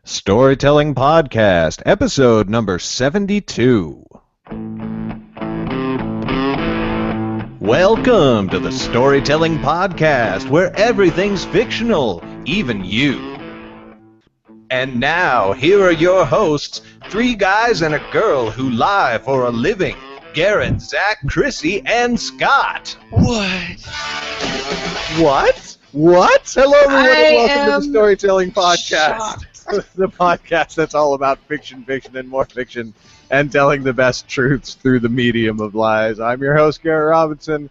Storytelling Podcast, episode number 72. Welcome to the Storytelling Podcast, where everything's fictional, even you. And now, here are your hosts, three guys and a girl who lie for a living. Garrett, Zach, Chrissy, and Scott. What? Hello, everyone, and welcome to the Storytelling Podcast. Shocked. The podcast that's all about fiction, and more fiction, and telling the best truths through the medium of lies. I'm your host, Garrett Robinson.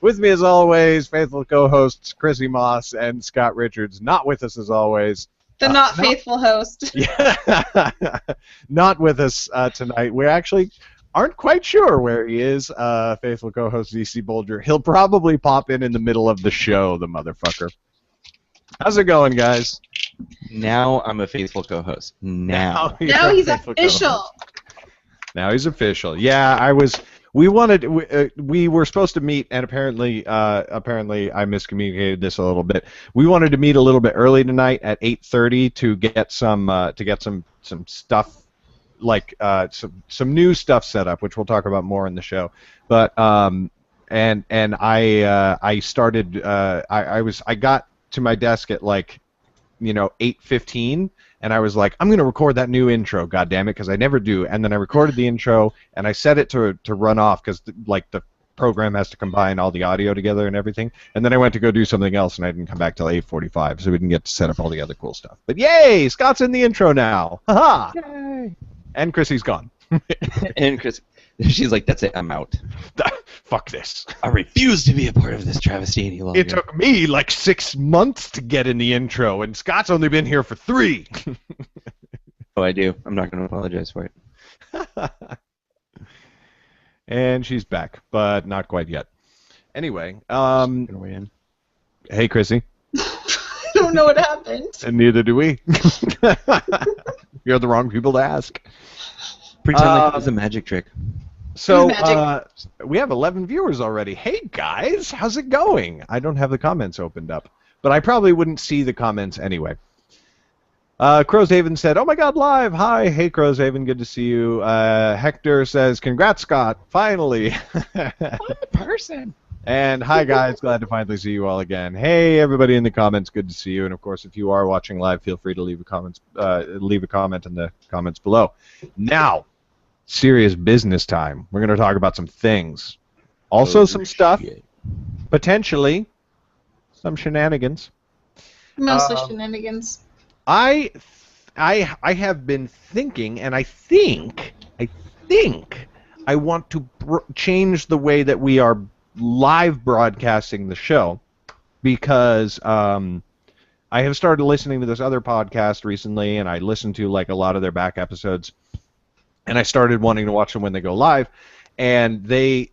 With me, as always, faithful co-hosts Chrissy Moss and Scott Richards. Not with us, as always. The not faithful host. Yeah, not with us tonight. We actually aren't quite sure where he is, faithful co-host ZC Bolger. He'll probably pop in the middle of the show, the motherfucker. How's it going, guys? Now I'm a faithful co-host. Now he's official. Now he's official. Yeah, we were supposed to meet, and apparently I miscommunicated this a little bit. We wanted to meet a little bit early tonight at 8:30 to get some stuff, like some new stuff set up, which we'll talk about more in the show. But I got to my desk at 8:15, and I was like, I'm gonna record that new intro, goddammit, because I never do. And then I recorded the intro, and I set it to run off because the program has to combine all the audio together and everything. And then I went to go do something else, and I didn't come back till 8:45, so we didn't get to set up all the other cool stuff. But yay, Scott's in the intro now. Haha! Yay! And Chrissy's gone. And Chris, she's like, that's it, I'm out. Fuck this. I refuse to be a part of this travesty any longer. It took me 6 months to get in the intro, and Scott's only been here for 3. Oh, I do. I'm not going to apologize for it. And she's back, but not quite yet. Anyway, hey, Chrissy. I don't know what happened. And neither do we. You're the wrong people to ask. Pretend like it was a magic trick. So, we have 11 viewers already. Hey, guys, how's it going? I don't have the comments opened up, but I probably wouldn't see the comments anyway. Crowshaven said, oh my god, live! Hi, hey, Crowshaven, good to see you. Hector says, congrats, Scott, finally! What person? And hi, guys, glad to finally see you all again. Hey, everybody in the comments, good to see you. And, of course, if you are watching live, feel free to leave a comment in the comments below. Now, serious business time. We're going to talk about some things. Also some stuff, potentially some shenanigans. Mostly shenanigans. I have been thinking, and I think I want to change the way that we are live broadcasting the show, because I have started listening to this other podcast recently, and I listened to a lot of their back episodes. And I started wanting to watch them when they go live, and they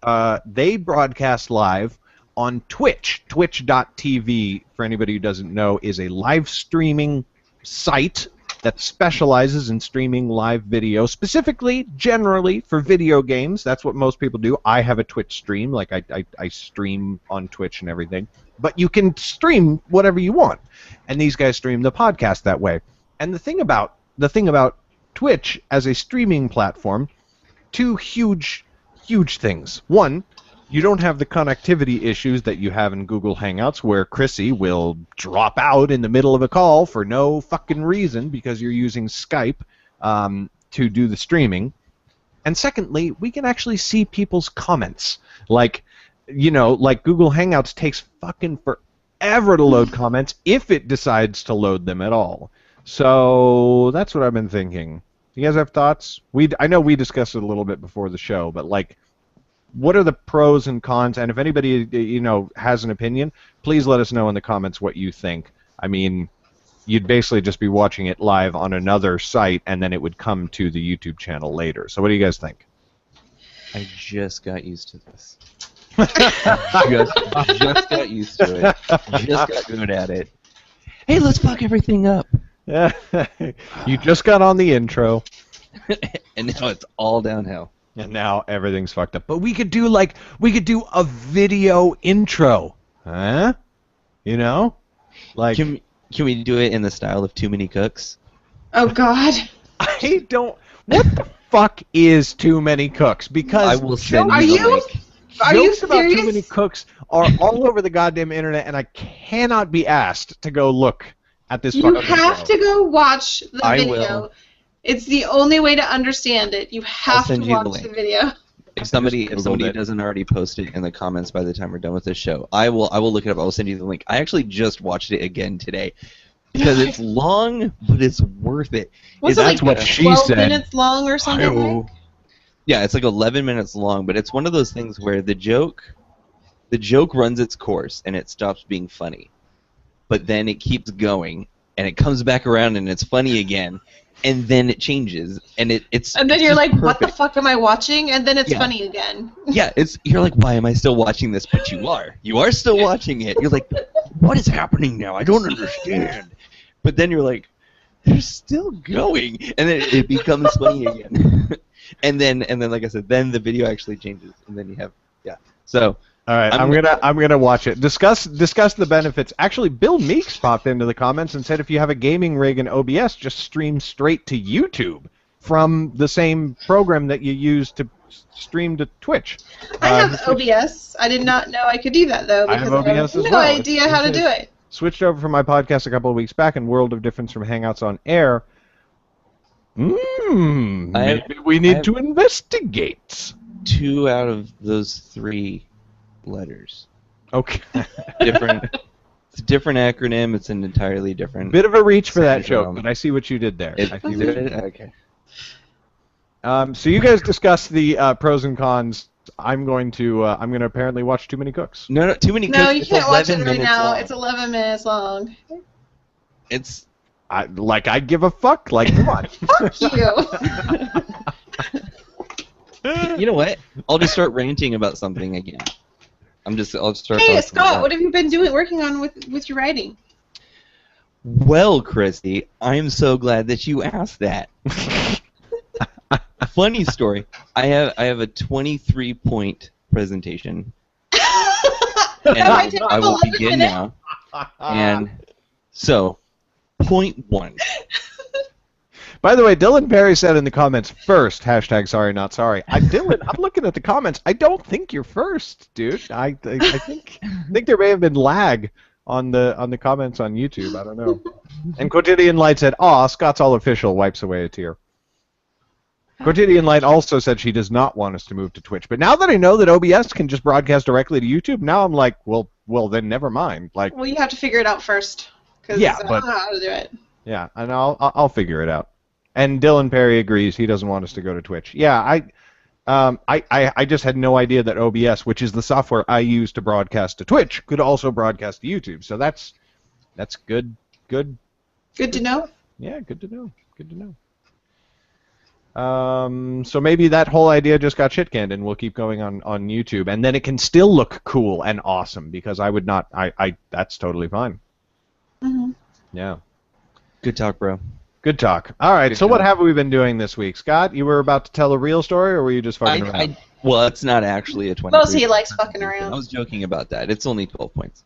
broadcast live on Twitch. Twitch.tv, for anybody who doesn't know, is a live streaming site that specializes in streaming live video, specifically, generally, for video games. That's what most people do. I have a Twitch stream, I stream on Twitch and everything. But you can stream whatever you want, and these guys stream the podcast that way. And the thing about Twitch as a streaming platform, two huge things. One, you don't have the connectivity issues that you have in Google Hangouts, where Chrissy will drop out in the middle of a call for no fucking reason because you're using Skype to do the streaming. And secondly, we can actually see people's comments. Google Hangouts takes fucking forever to load comments if it decides to load them at all. So that's what I've been thinking. Do you guys have thoughts? I know we discussed it a little bit before the show, but what are the pros and cons? And if anybody has an opinion, please let us know in the comments what you think. I mean, you'd basically just be watching it live on another site, and then it would come to the YouTube channel later. So what do you guys think? I just got used to this. just got used to it. Just got good at it. Hey, let's fuck everything up. You just got on the intro. And now it's all downhill. And now everything's fucked up. But we could do a video intro. Huh? Can we do it in the style of Too Many Cooks? Oh God. I don't. What the fuck is Too Many Cooks? Because I will send Are you the you? link. Are you jokes about Too Many serious? Cooks are all over the goddamn internet, and I cannot be asked to go look at this You fucking have show. to go watch the I video. will. It's the only way to understand it. You have to send you the watch the link. video. If somebody Googled it. doesn't already post it in the comments by the time we're done with this show, I will look it up. I will send you the link. I actually just watched it again today because it's long, but it's worth it. Was It's it That's like what she 12 said. minutes long or something? Hi-oh. Like? Yeah, it's like 11 minutes long, but it's one of those things where the joke runs its course and it stops being funny, but then it keeps going and it comes back around and it's funny again, and then it changes and it's. And then it's you're just like, what the perfect. fuck am I watching? And then it's Yeah. funny again. Yeah, you're like, why am I still watching this? But you are still watching it. You're like, what is happening now? I don't understand. But then you're like, they're still going, and then it becomes funny again. and then like I said, then the video actually changes, and then you have So All right, I'm gonna watch it. Discuss the benefits. Actually, Bill Meeks popped into the comments and said if you have a gaming rig and OBS, just stream straight to YouTube from the same program that you use to stream to Twitch. I have OBS. I did not know I could do that though I because have OBS have as no well. idea how to do it. Switched over from my podcast a couple of weeks back, and world of difference from Hangouts on Air. Maybe we need to investigate. 2 out of those 3 letters. Okay. Different. It's a different acronym. It's an entirely different. Bit of a reach for that syndrome. joke, but I see what you did there. I see what you did. Okay. So you guys discuss the pros and cons. I'm going to apparently watch Too Many Cooks. No, Too Many Cooks. No, you it's can't watch it 11 right minutes now. long. It's 11 minutes long. It's I'd give a fuck. Like, come on. Fuck you. You know what? I'll just start ranting about something again. I'll start. Hey, talking Scott, about- what have you been working on with your writing? Well, Christy, I'm so glad that you asked that. Funny story. I have a 23-point presentation, and might take I will 11 begin minutes. now. And so, point 1. By the way, Dylan Perry said in the comments first, #sorry not sorry. Dylan, I'm looking at the comments. I don't think you're first, dude. I think there may have been lag on the comments on YouTube. I don't know. And Quotidian Light said, "Aw, Scott's all official." Wipes away a tear. Quotidian Light also said she does not want us to move to Twitch. But now that I know that OBS can just broadcast directly to YouTube, now I'm like, well, then never mind. Like, Well, you have to figure it out first. Because Yeah, I but- don't know how to do it. yeah, and I'll figure it out. And Dylan Perry agrees. He doesn't want us to go to Twitch. Yeah, I just had no idea that OBS, which is the software I use to broadcast to Twitch, could also broadcast to YouTube. So that's good. Good to know. Yeah, good to know. Good to know. So maybe that whole idea just got shit canned, and we'll keep going on YouTube, and then it can still look cool and awesome because I would not. That's totally fine. Mm-hmm. Yeah. Good talk, bro. Good talk. All right. Good So what talk. have we been doing this week, Scott? You were about to tell a real story, or were you just fucking around? Well, it's not actually a 23. Mostly he likes fucking around. I was joking about that. It's only 12 points.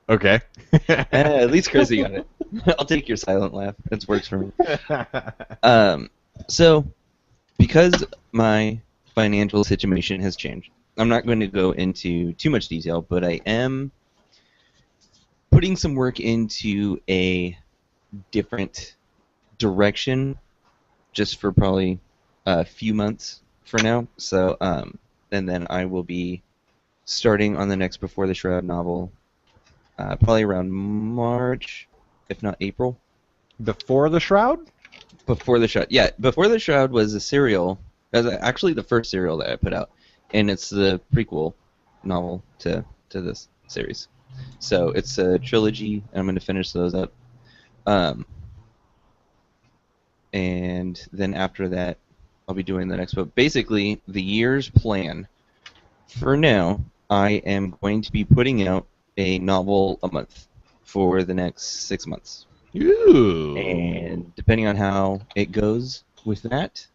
Okay. At least Chrissy got it. I'll take your silent laugh. It works for me. So, because my financial situation has changed, I'm not going to go into too much detail, but I am putting some work into a different direction just for probably a few months for now. So, and then I will be starting on the next Before the Shroud novel probably around March, if not April. Before the Shroud? Before the Shroud. Yeah, Before the Shroud was a serial. It was actually the first serial that I put out, and it's the prequel novel to this series. So it's a trilogy, and I'm going to finish those up. And then after that, I'll be doing the next book. Basically, the year's plan for now, I am going to be putting out a novel a month for the next 6 months. Ooh. And depending on how it goes with that,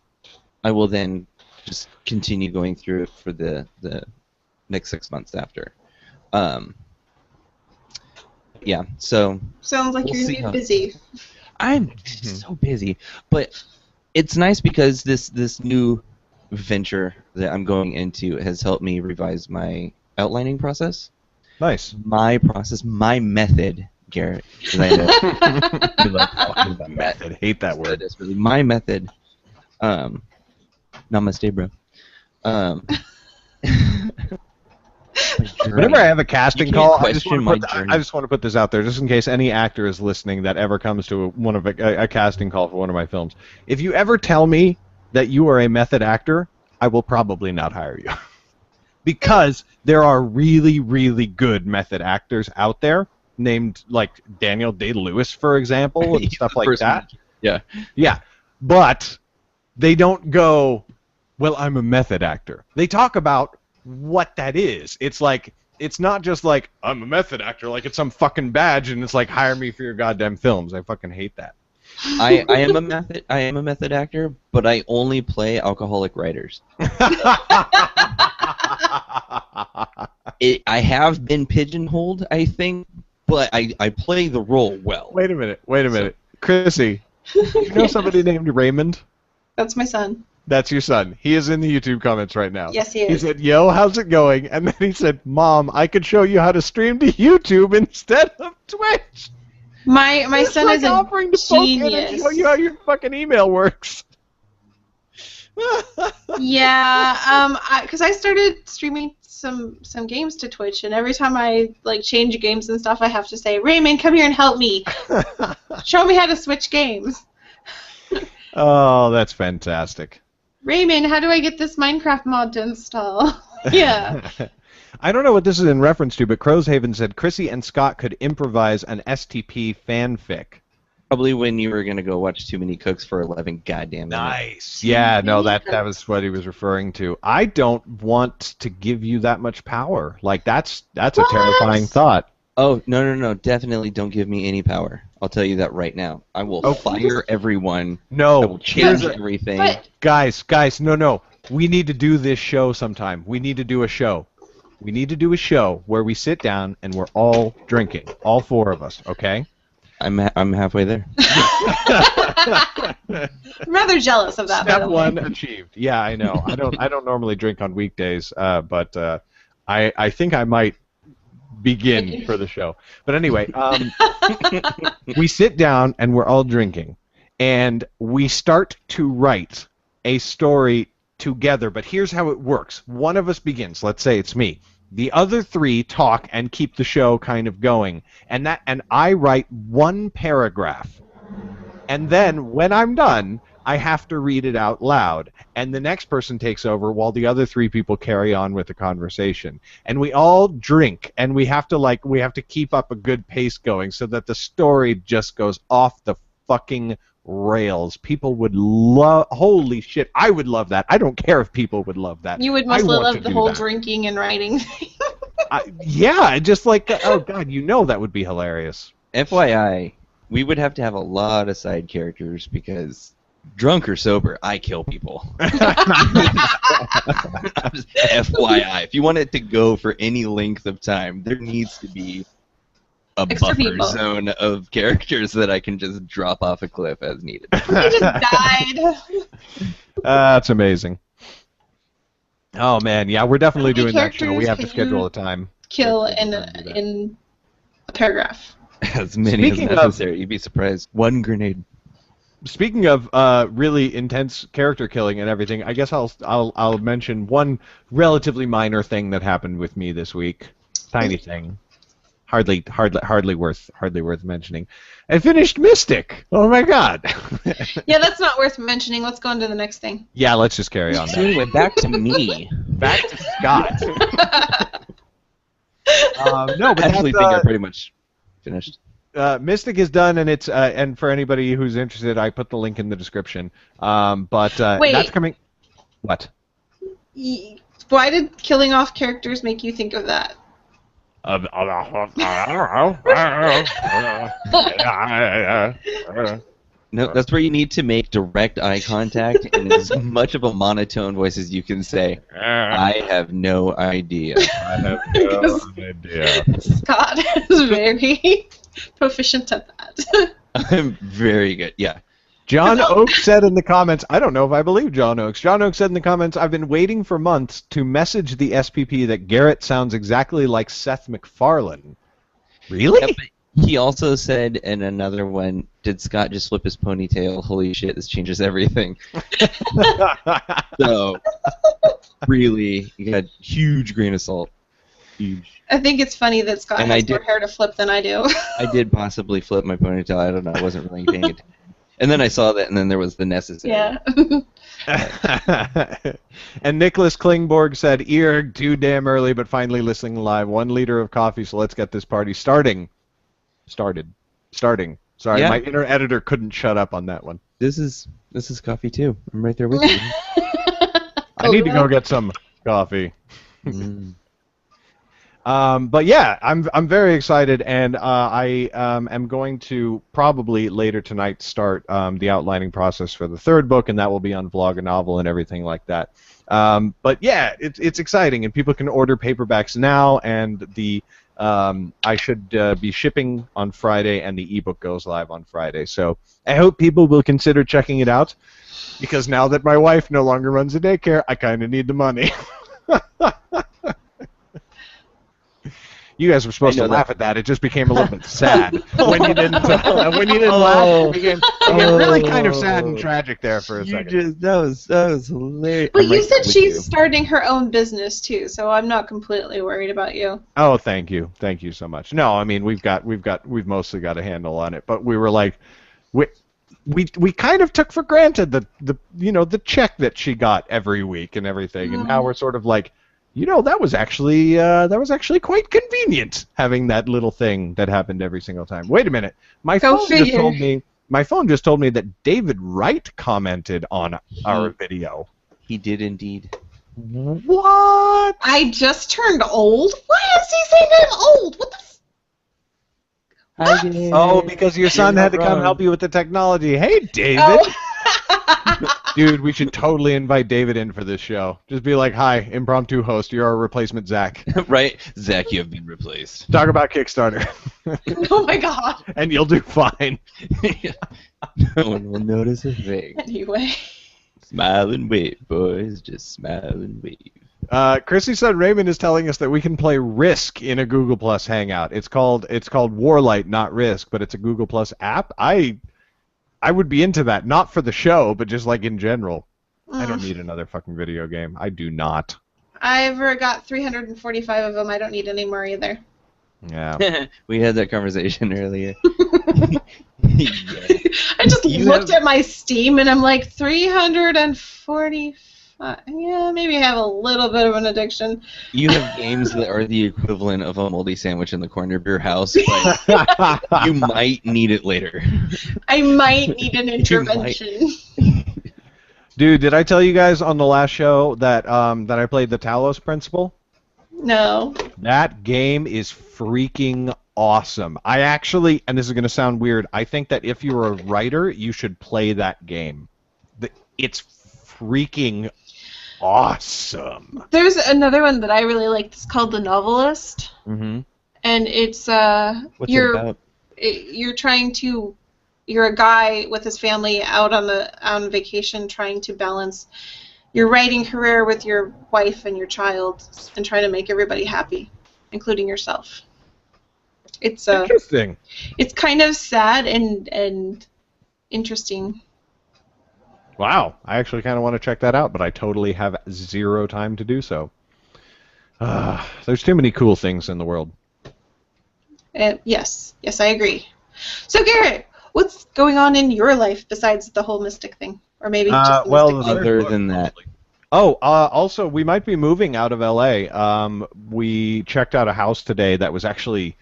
I will then just continue going through it for the next 6 months after. yeah, so Sounds like We'll you're see gonna how- be busy. I'm so busy, but it's nice because this new venture that I'm going into has helped me revise my outlining process. Nice. My process, my method, Garrett, because I know you love talking about Method. Hate that word. desperately. My method, namaste, bro. Um, my journey. Whenever I have a casting You can't call, question my I journey. just want to put this out there, just in case any actor is listening that ever comes to one of a casting call for one of my films. If you ever tell me that you are a method actor, I will probably not hire you, because there are really, really good method actors out there, named like Daniel Day-Lewis, for example, and He's stuff the like first that. one. Yeah. Yeah, but they don't go, well, I'm a method actor. They talk about what that is. It's like, it's not just like, I'm a method actor, like it's some fucking badge and it's like, hire me for your goddamn films. I fucking hate that. I am a method actor, but I only play alcoholic writers. I have been pigeonholed, I think, but I play the role well. Wait a minute. Chrissy, you know somebody named Raymond? That's my son. That's your son. He is in the YouTube comments right now. Yes, he He is. said, yo, how's it going? And then he said, Mom, I could show you how to stream to YouTube instead of Twitch. My It's son like is a offering to poke in and genius. show you how your fucking email works. Yeah, because I started streaming some games to Twitch, and every time I like change games and stuff, I have to say, Raymond, come here and help me. Show me how to switch games. Oh, that's fantastic. Raymond, how do I get this Minecraft mod to install? Yeah. I don't know what this is in reference to, but Crowshaven said Chrissy and Scott could improvise an STP fanfic. Probably when you were gonna go watch Too Many Cooks for 11 goddamn minutes. Nice. Yeah, no, that was what he was referring to. I don't want to give you that much power. Like that's a What? terrifying thought. Oh, no, definitely don't give me any power. I'll tell you that right now. I will fire everyone. I will No, change everything. But guys, no. We need to do this show sometime. We need to do a show. We need to do a show where we sit down and we're all drinking, all four of us, okay? I'm halfway there. I'm rather jealous of that. by Step the way. one achieved. Yeah, I know. I don't normally drink on weekdays, but I think I might begin for the show. But anyway, we sit down and we're all drinking, and we start to write a story together. But here's how it works: one of us begins. Let's say it's me. The other three talk and keep the show kind of going, and I write one paragraph. And then, when I'm done, I have to read it out loud. And the next person takes over while the other three people carry on with the conversation. And we all drink, and we have to keep up a good pace going so that the story just goes off the fucking rails. People would love... Holy shit, I would love that. I don't care if people would love that. You would I mostly want love to the do whole that. drinking and writing thing. Yeah, just like... Oh, God, you know that would be hilarious. FYI, we would have to have a lot of side characters because drunk or sober, I kill people. FYI, if you want it to go for any length of time, there needs to be a Extra buffer people. zone of characters that I can just drop off a cliff as needed. He just died. That's amazing. Oh, man, yeah, we're definitely How many doing that show. We characters have to can schedule you a time. Kill Let's in do that. in a paragraph. As many Speaking as of- necessary. You'd be surprised. One grenade. Speaking of really intense character killing and everything, I guess I'll mention one relatively minor thing that happened with me this week. Tiny thing, hardly worth mentioning. I finished Mystic. Oh my god. Yeah, that's not worth mentioning. Let's go on to the next thing. Yeah, let's just carry on. So Then. anyway, back to me. Back to Scott. No, but I actually that's, think I pretty much finished. Mystic is done, and it's and for anybody who's interested, I put the link in the description. But Wait. that's coming. What? Why did killing off characters make you think of that? I don't know. No, that's where you need to make direct eye contact in as much of a monotone voice as you can say, I have no idea. I have no idea. Scott is very proficient at that. I'm very good. Yeah. John Oakes said in the comments, I don't know if I believe John Oakes. John Oakes said in the comments, I've been waiting for months to message the SPP that Garrett sounds exactly like Seth MacFarlane. Really? Yep. He also said in another one, did Scott just flip his ponytail? Holy shit, this changes everything. So, really, you got huge grain of salt. Huge. I think it's funny that Scott And has more hair to flip than I do. I did possibly flip my ponytail. I don't know. I wasn't really paying attention. And then I saw that, and then there was the necessary. Yeah. And Nicholas Klingborg said, "Erg, too damn early, but finally listening live. 1 liter of coffee, so let's get this party starting." Starting. Sorry, Yeah. my inner editor couldn't shut up on that one. This is coffee too. I'm right there with you. I need to go get some coffee. But yeah, I'm very excited, and I am going to probably later tonight start the outlining process for the 3rd book, and that will be on Vlog a Novel and everything like that. But yeah, it's exciting, and people can order paperbacks now, and the I should be shipping on Friday, and the ebook goes live on Friday. So I hope people will consider checking it out, because now that my wife no longer runs a daycare, I kind of need the money. You guys were supposed to laugh at that. It just became a little bit sad when you didn't laugh. It became really kind of sad and tragic there for a second. That was hilarious. Well, I'm you right said with she's you. starting her own business too, so I'm not completely worried about you. Oh, thank you so much. No, I mean we've mostly got a handle on it, but we were like, we kind of took for granted the check that she got every week and everything, and now we're sort of like, that was actually quite convenient having that little thing that happened every single time. Wait a minute, my phone just told me that David Wright commented on our video. He did indeed. What? I just turned old? Why is he saying I'm old? What the Oh, because your son had to come help you with the technology. Hey, David. Oh. Dude, we should totally invite David in for this show. Just be like, hi, impromptu host, you're our replacement Zach. Right? Zach, you have been replaced. Talk about Kickstarter. Oh my god. And you'll do fine. No one will notice a thing. Anyway. Smile and wave, boys. Just smile and wave. Chrissy's son Raymond is telling us that we can play Risk in a Google Plus Hangout. It's called Warlight, not Risk, but it's a Google Plus app. I would be into that, not for the show, but just like in general. I don't need another fucking video game. I do not. I've got 345 of them. I don't need any more either. Yeah. We had that conversation earlier. I just looked at my Steam and I'm like 345. Yeah, maybe I have a little bit of an addiction. You have games that are the equivalent of a moldy sandwich in the corner of your house, but you might need it later. I might need an intervention. Dude, did I tell you guys on the last show that I played the Talos Principle? No. That game is freaking awesome. I actually, and this is going to sound weird, I think that if you're a writer, you should play that game. It's freaking awesome. There's another one that I really like. It's called The Novelist. Mm-hmm. And it's What's it about? You're a guy with his family out on vacation trying to balance your writing career with your wife and your child and trying to make everybody happy, including yourself. It's interesting. It's kind of sad and interesting. Wow, I actually kind of want to check that out, but I totally have zero time to do so. There's too many cool things in the world. Yes, I agree. So Garrett, what's going on in your life besides the whole mystic thing, or maybe just the mystic thing? Other than that. Oh, also, we might be moving out of LA. We checked out a house today that was actually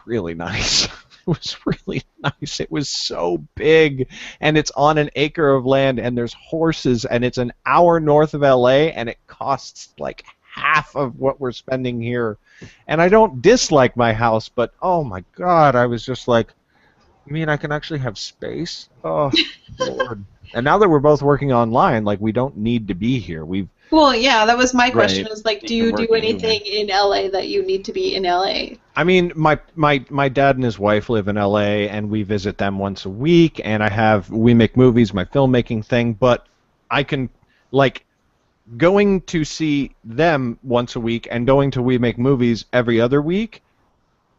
really nice. It was really nice. It was so big, and it's on an acre of land, and there's horses, and it's an hour north of LA, and it costs like half of what we're spending here. And I don't dislike my house, but oh my God, I was just like, You mean I can actually have space? Oh, Lord. And now that we're both working online, like, we don't need to be here. Well, yeah, that was my question. Right. Is like, You do can you work do anything anywhere. in LA that you need to be in LA? I mean, my dad and his wife live in LA, and we visit them once a week, and we make movies, my filmmaking thing, but I can, like, going to see them once a week and going to We Make Movies every other week,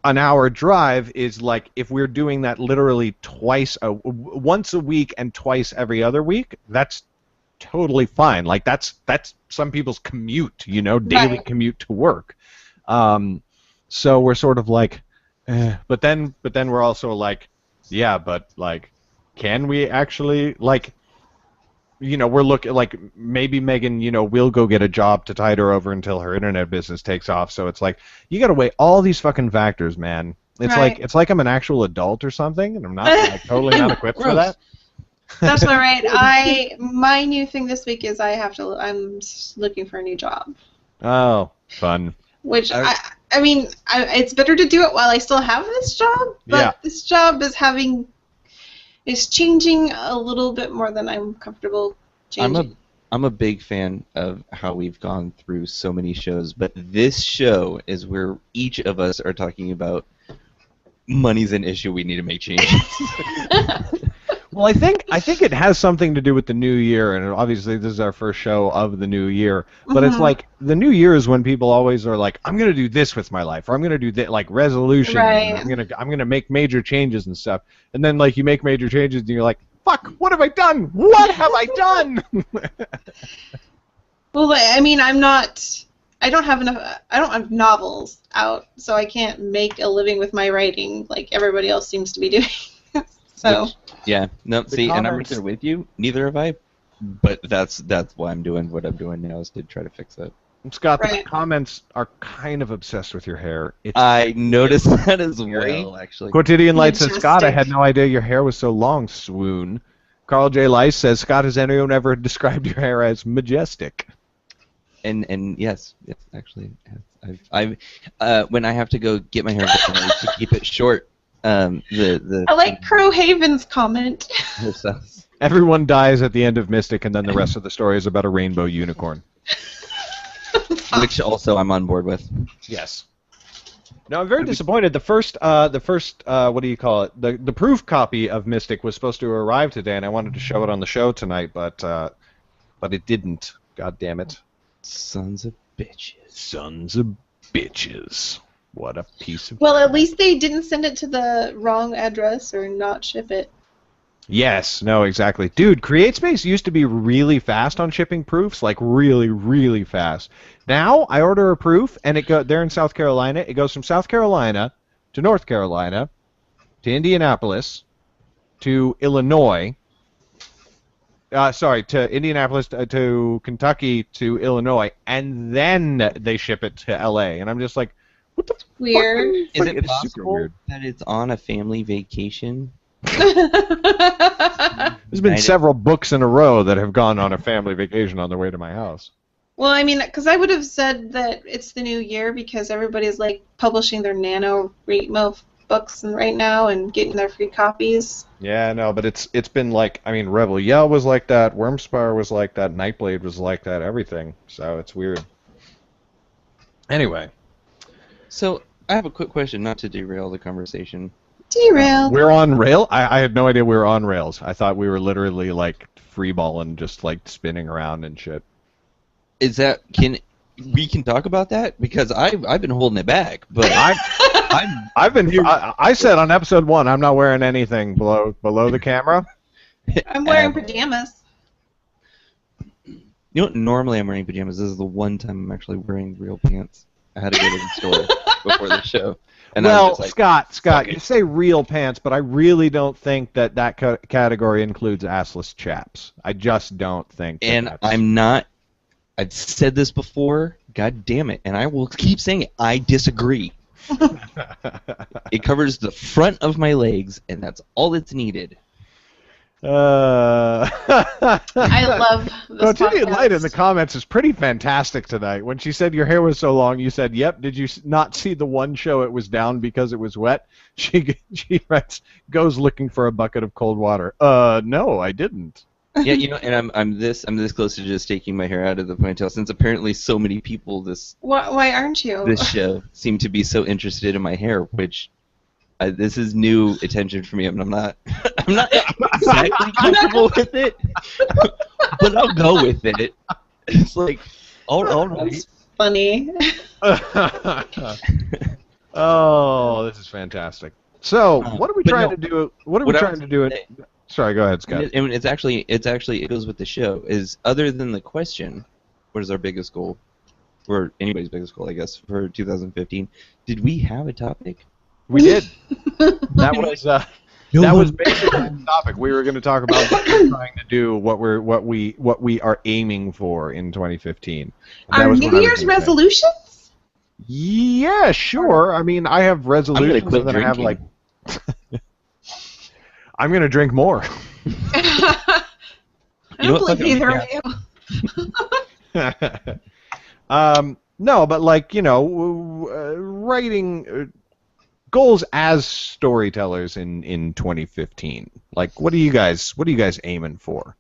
an hour drive is like, if we're doing that literally once a week and twice every other week, that's totally fine. Like, that's some people's commute, daily Right. commute to work. Um, so we're sort of like, but then we're also like, yeah, but like, can we actually, like, we're looking like maybe Megan, will go get a job to tide her over until her internet business takes off. So it's like, you got to weigh all these fucking factors, man. Right. It's like I'm an actual adult or something, and I'm not, like, totally not equipped for Gross. that. That's all right. My new thing this week is I'm looking for a new job. Oh, fun. Which I- I mean, it's better to do it while I still have this job. But Yeah. this job is changing a little bit more than I'm comfortable changing. I'm a big fan of how we've gone through so many shows, but this show is where each of us are talking about money's an issue. We need to make changes. Well, I think it has something to do with the new year, and obviously this is our first show of the new year. But it's Mhm. like the new year is when people always are like, I'm gonna do this with my life, or I'm gonna do that, like resolutions, and Right. I'm gonna make major changes and stuff. And then, like, you make major changes, and you're like, fuck, what have I done? What have I done? Well, I mean, I don't have enough. I don't have novels out, so I can't make a living with my writing like everybody else seems to be doing. So. Which- yeah, no, The see, and I'm right comments- there with you. Neither have I, but that's why I'm doing what I'm doing now, is to try to fix that. Scott, the Right. comments are kind of obsessed with your hair. It's I noticed that as Very well, actually. Quotidian Light says, Scott, I Majestic. had no idea your hair was so long, swoon. Carl J. Lice says, Scott, has anyone ever described your hair as majestic? And yes, actually, I've when I have to go get my hair done to keep it short, the I like Crow Haven's comment. Everyone dies at the end of Mystic, and then the rest of the story is about a rainbow unicorn. which also I'm on board with. Yes. No, I'm very disappointed. The first, what do you call it? The proof copy of Mystic was supposed to arrive today, and I wanted to show it on the show tonight, but it didn't. God damn it. Sons of bitches. Sons of bitches. What a piece of... Well, at least they didn't send it to the wrong address or not ship it. Yes, no, exactly. Dude, CreateSpace used to be really fast on shipping proofs, like really, really fast. Now, I order a proof, and they're in South Carolina. It goes from South Carolina to North Carolina to Indianapolis to Illinois. To Indianapolis, to Kentucky, to Illinois, and then they ship it to LA. And I'm just like, what the Weird. Is it It's super possible weird. that it's on a family vacation? There's been United- several books in a row that have gone on a family vacation on their way to my house. Well, I mean, because I would have said that it's the new year because everybody's like publishing their NaNoWriMo books right now and getting their free copies. Yeah, no, but it's been like, I mean, Rebel Yell was like that, Wormspire was like that, Nightblade was like that, everything. So it's weird. Anyway, So I have a quick question, not to derail the conversation. Derailed. we're on rail. I had no idea we were on rails. I thought we were literally like freeballing, just like spinning around and shit. Is that we can talk about that, because I've been holding it back, but I said on episode 1, I'm not wearing anything below the camera. I'm wearing pajamas. You know what? Normally I'm wearing pajamas. This is the one time I'm actually wearing real pants. I had to go to the store before the show. And I Well, was just like, Scott, it. you say real pants, but I really don't think that category includes assless chaps. I just don't think. and that's... I'm not. I've said this before. God damn it! And I will keep saying it. I disagree. It covers the front of my legs, and that's all that's needed. I love this Cordelia podcast. Light in the comments is pretty fantastic tonight. When she said your hair was so long, you said, "Yep." Did you not see the one show it was down because it was wet? She writes, "Goes looking for a bucket of cold water." No, I didn't. Yeah, and I'm this close to just taking my hair out of the ponytail since apparently so many people Why aren't you? this show seem to be so interested in my hair, which this is new attention for me. I'm not I'm not exactly comfortable with it, but I'll go with it. It's like all right. That's funny. Oh, this is fantastic. So, what are we but trying no, to do? What are we what I trying was to do? gonna say- Sorry, go ahead, Scott. And it's actually it goes with the show. Is other than the question, what is our biggest goal, or anybody's biggest goal, I guess, for 2015? Did we have a topic? We did. That was that was basically the topic. We were going to talk about what we're trying to do, what we are aiming for in 2015. That Our was New what I was Year's gonna say. resolutions? Yeah, sure. I mean, I have resolutions, quit and then I have like, drinking. I'm going to drink more. I You know don't what, believe fuck either it, of you. No, but like writing goals as storytellers in 2015. Like, what are you guys aiming for?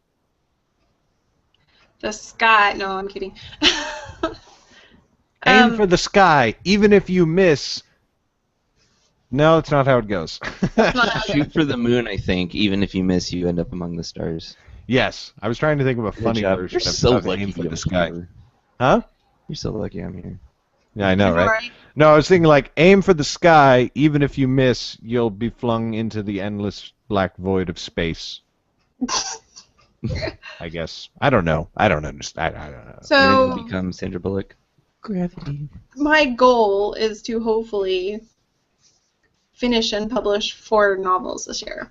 The sky. No, I'm kidding. Aim for the sky, even if you miss. No, that's not how it goes. Shoot for the moon, I think. Even if you miss, you end up among the stars. Yes, I was trying to think of a funny job. version You're of so of lucky aim for I'm the sky. here. Huh? You're so lucky I'm here. Yeah, I know, right? Right. No, I was thinking like aim for the sky, even if you miss, you'll be flung into the endless black void of space. I guess. I don't know. I don't understand. I don't know. And then So you become Sandra Bullock. Gravity. my goal is to hopefully finish and publish 4 novels this year.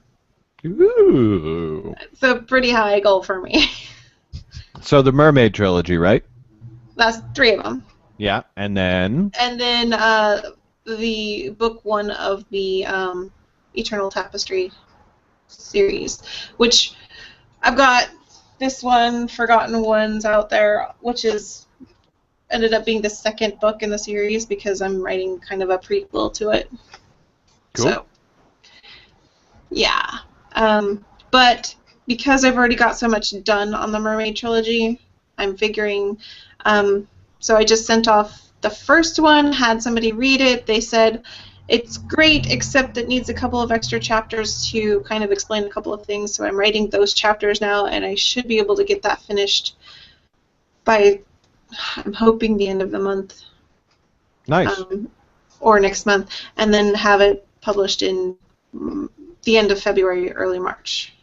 Ooh. It's a pretty high goal for me. So the Mermaid trilogy, right? That's 3 of them. Yeah, and then And then the book 1 of the Eternal Tapestry series, which I've got this one, Forgotten Ones, out there, which is ended up being the second book in the series because I'm writing kind of a prequel to it. Cool. So, yeah. But because I've already got so much done on the Mermaid trilogy, I'm figuring. So I just sent off the first one, had somebody read it. They said it's great, except it needs a couple of extra chapters to kind of explain a couple of things. So I'm writing those chapters now, and I should be able to get that finished by, I'm hoping, the end of the month. nice. Or next month, and then have it published in the end of February, early March.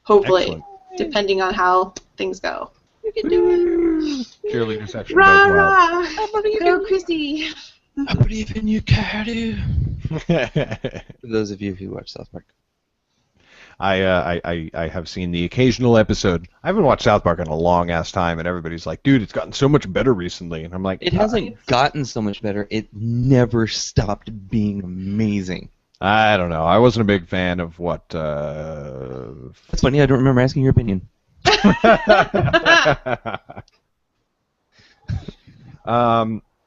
Hopefully, Excellent. depending on how things go. You can do it. Cheerleader section Rah, goes rah. Go, Chrissy. I believe in you, Cardi. well. For those of you who watch South Park. I have seen the occasional episode. I haven't watched South Park in a long ass time, and everybody's like, "Dude, it's gotten so much better recently." And I'm like, It hasn't gotten so much better. It never stopped being amazing. I don't know. I wasn't a big fan of what. That's funny. I don't remember asking your opinion.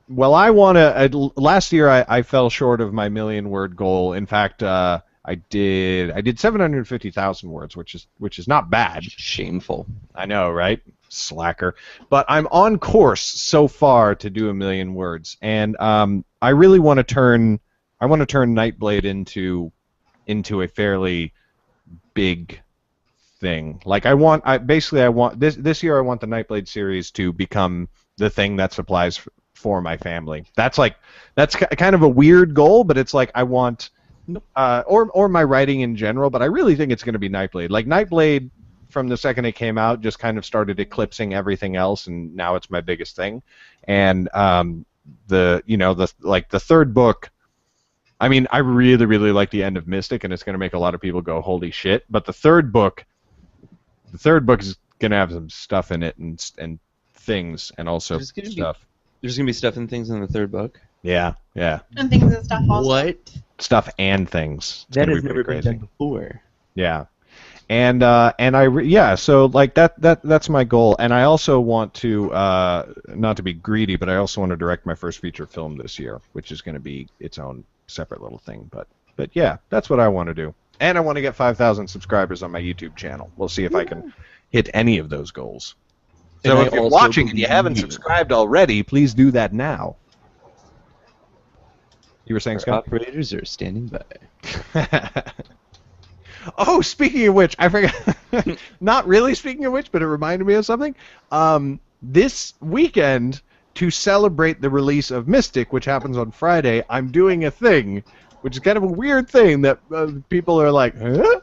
Well, I want to. Last year, I fell short of my million-word goal. In fact, I did 750,000 words, which is not bad. Shameful. I know, right? Slacker. But I'm on course so far to do 1,000,000 words, and I really want to turn. I want to turn Nightblade into a fairly big thing. Like I want this year I want the Nightblade series to become the thing that supplies for my family. That's kind of a weird goal, but it's like I want or my writing in general, but I really think it's going to be Nightblade. Like Nightblade from the second it came out just kind of started eclipsing everything else, and now it's my biggest thing. And the third book, I mean, I really, really like the end of Mystic, and it's going to make a lot of people go, holy shit. But the third book is going to have some stuff in it and things, and also stuff. There's going to be stuff and things in the third book? Yeah. And things and stuff also. What? Stuff and things. It's That gonna has be never pretty been crazy. done before. Yeah. So like that's my goal, and I also want to not to be greedy, but I also want to direct my first feature film this year, which is going to be its own separate little thing. But yeah, that's what I want to do, and I want to get 5,000 subscribers on my YouTube channel. We'll see if I can hit any of those goals. And So I if you're also watching and you believe haven't you. subscribed already, please do that now. You were saying, Our Scott? operators are standing by. Oh, speaking of which, I forgot. Not really speaking of which, but it reminded me of something. This weekend, to celebrate the release of Mystic, which happens on Friday, I'm doing a thing, which is kind of a weird thing that people are like, huh?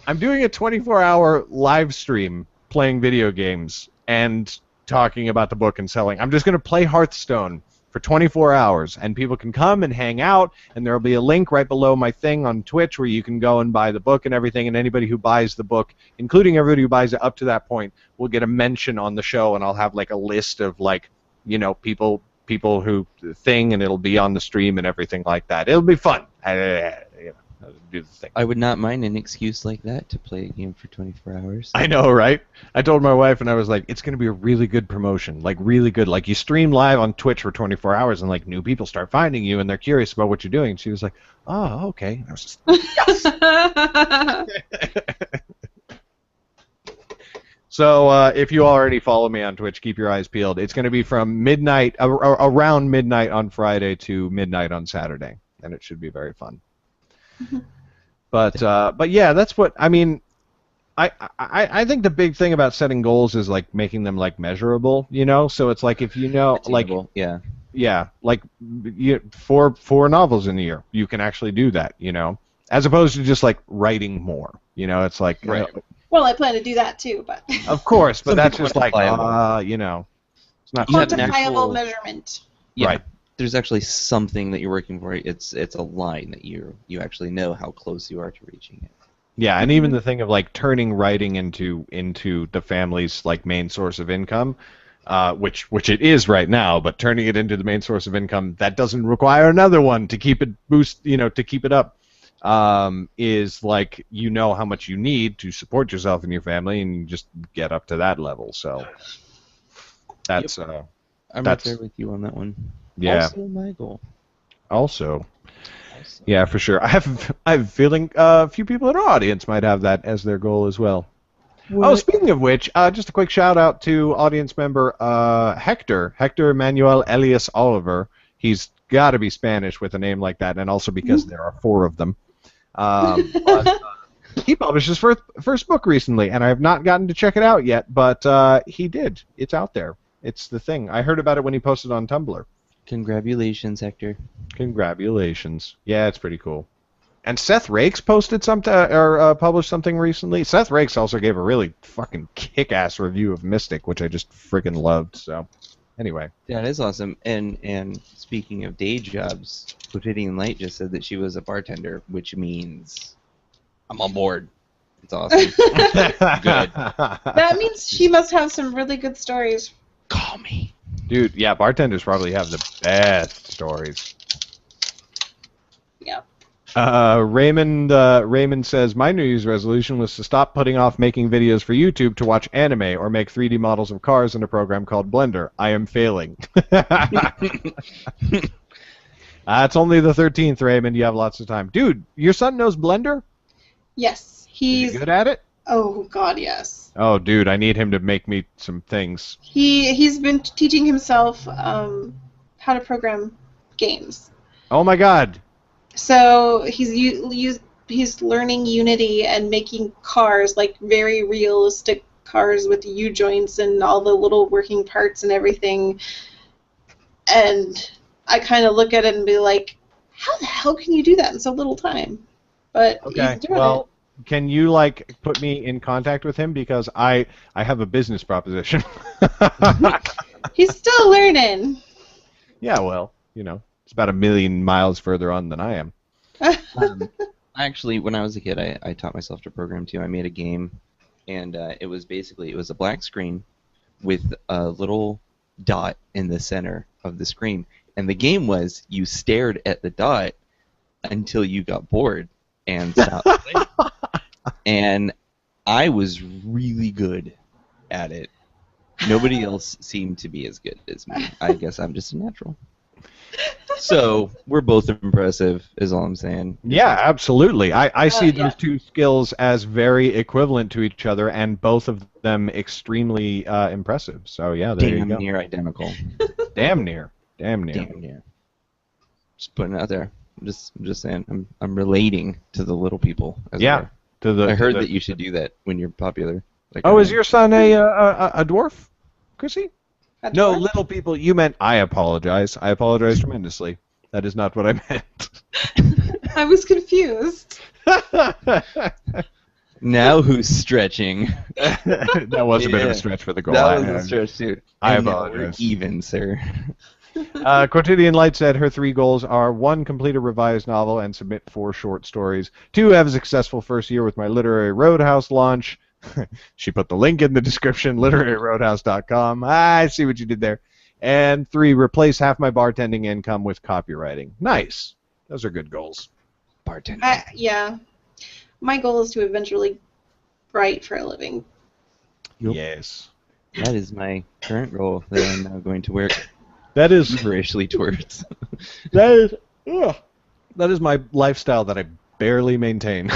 I'm doing a 24-hour live stream playing video games and talking about the book and selling. I'm just going to play Hearthstone for 24 hours, and people can come and hang out, and there will be a link right below my thing on Twitch where you can go and buy the book and everything, and anybody who buys the book, including everybody who buys it up to that point, will get a mention on the show, and I'll have like a list of like, you know, people who thing, and it'll be on the stream and everything like that. It'll be fun. I'll do the thing. I would not mind an excuse like that to play a game for 24 hours. I know, right? I told my wife, and I was like, it's going to be a really good promotion. Like, really good. Like, you stream live on Twitch for 24 hours, and, like, new people start finding you, and they're curious about what you're doing. And she was like, oh, okay. I was just, yes! So, if you already follow me on Twitch, keep your eyes peeled. It's going to be from midnight, around midnight on Friday to midnight on Saturday, and it should be very fun. But yeah, that's what I mean. I think the big thing about setting goals is like making them like measurable, you know. So it's like if you know, like Attainable, like four novels in a year, you can actually do that, you know, as opposed to just like writing more, you know. It's like Right. Well, I plan to do that too, but of course, but Some that's people just like quantifiable. you know, it's not You have an quantifiable actual- measurement. yeah. Right. There's actually something that you're working for. It's a line that you actually know how close you are to reaching it. Yeah, and even the thing of like turning writing into the family's like main source of income, which it is right now, but turning it into the main source of income that doesn't require another one to keep it to keep it up, is like you know how much you need to support yourself and your family, and you just get up to that level. So that's I'm That's- right there with you on that one. yeah. Also my goal. Also. Yeah, for sure. I have a feeling a few people in our audience might have that as their goal as well. Oh, speaking of which, just a quick shout out to audience member Hector Manuel Elias Oliver. He's got to be Spanish with a name like that, and also because there are 4 of them. He published his first book recently, and I have not gotten to check it out yet, but he did. It's out there. It's the thing. I heard about it when he posted on Tumblr. Congratulations, Hector. Congratulations. Yeah, it's pretty cool. And Seth Rakes posted something or published something recently. Seth Rakes also gave a really fucking kick-ass review of Mystic, which I just freaking loved. So, anyway. That is awesome. And speaking of day jobs, Quotidian Light just said that she was a bartender, which means I'm on board. It's awesome. Good. That means she must have some really good stories. Call me. Dude, yeah, bartenders probably have the best stories. Yeah. Raymond says, my New Year's resolution was to stop putting off making videos for YouTube to watch anime or make 3D models of cars in a program called Blender. I am failing. It's only the 13th, Raymond. You have lots of time. Dude, your son knows Blender? Yes, Is he he's. good at it? Oh God, yes. Oh, dude, I need him to make me some things. He's been teaching himself how to program games. Oh my God. So he's learning Unity and making cars, like very realistic cars with U-joints and all the little working parts and everything. And I kind of look at it and be like, how the hell can you do that in so little time? But Okay, he's doing well, can you like put me in contact with him, because I have a business proposition. it. He's still learning. Yeah, well, you know, it's about 1,000,000 miles further on than I am. Actually, when I was a kid, I taught myself to program too. I made a game, and it was a black screen with a little dot in the center of the screen. And the game was you stared at the dot until you got bored and stopped playing. And I was really good at it. Nobody else seemed to be as good as me. I guess I'm just a natural. So we're both impressive, is all I'm saying. Yeah, absolutely. I see yeah. those two skills as very equivalent to each other, and both of them extremely impressive. So yeah, there you Damn go. near identical. Damn near. Damn near. Damn near. Just putting it out there. I'm just saying. I'm relating to the little people. As it Yeah. were. To the. I heard to the, that you should do that when you're popular. Like Oh, I is am. your son a dwarf, Chrissy? A No, dwarf? little people. You meant. I apologize. I apologize tremendously. That is not what I meant. I was confused. Now who's stretching? That was a bit of Yeah. a stretch for the goal. That was a stretch, dude. I And now we're apologize. even, sir. Quotidian Light said her 3 goals are: 1, complete a revised novel and submit 4 short stories; 2, have a successful first year with my Literary Roadhouse launch. She put the link in the description, literaryroadhouse.com. I see what you did there. And 3, replace half my bartending income with copywriting. Nice. Those are good goals. Bartender. Yeah. My goal is to eventually write for a living. Yep. Yes. That is my current goal that I'm now going to work That is feverishly towards. that is my lifestyle that I barely maintain.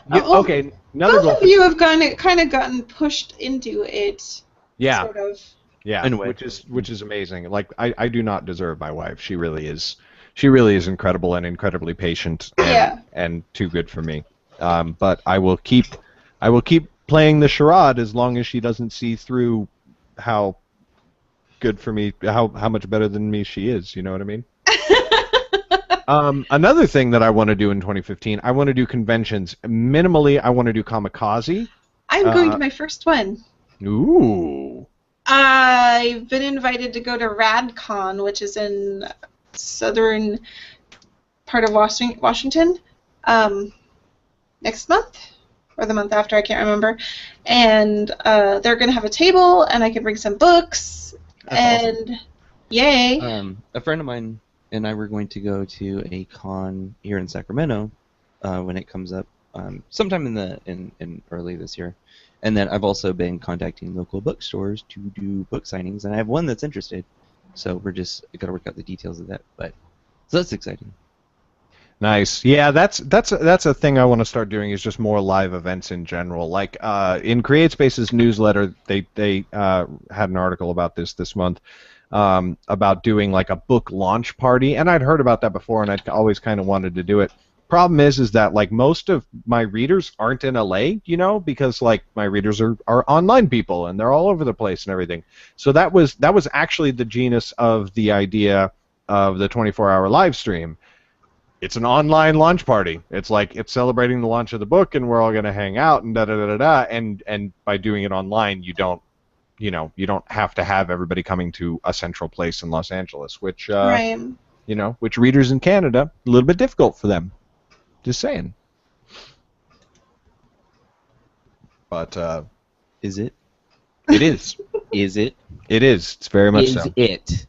Well, Okay, another Both goal. of you have kind of gotten pushed into it. Yeah. Sort of. Yeah, In a way. which is amazing. Like I do not deserve my wife. She really is incredible and incredibly patient and, Yeah. and too good for me. But I will keep playing the charade as long as she doesn't see through how good for me, how much better than me she is. You know what I mean? Another thing that I want to do in 2015, I want to do conventions. Minimally, I want to do Kamikaze. I'm going to my first one. Ooh. I've been invited to go to RadCon, which is in southern part of Washington, next month or the month after, I can't remember. And they're going to have a table, and I can bring some books. That's and yay! A friend of mine and I were going to go to a con here in Sacramento when it comes up, sometime in early this year. And then I've also been contacting local bookstores to do book signings, and I have one that's interested. So we're just got to work out the details of that. But so that's exciting. Nice. Yeah, that's a thing I want to start doing, is just more live events in general. Like in CreateSpace's newsletter, they had an article about this month, about doing like a book launch party, and I'd heard about that before, and I'd always kind of wanted to do it. Problem is that like most of my readers aren't in LA, you know, because like my readers are online people and they're all over the place and everything. So that was actually the genus of the idea of the 24-hour live stream. It's an online launch party. It's like it's celebrating the launch of the book, and we're all going to hang out and da da da da da. And by doing it online, you don't have to have everybody coming to a central place in Los Angeles, which Right. which readers in Canada, a little bit difficult for them. Just saying. But Is it? it is. Is it? It is. It's very much Is so. it?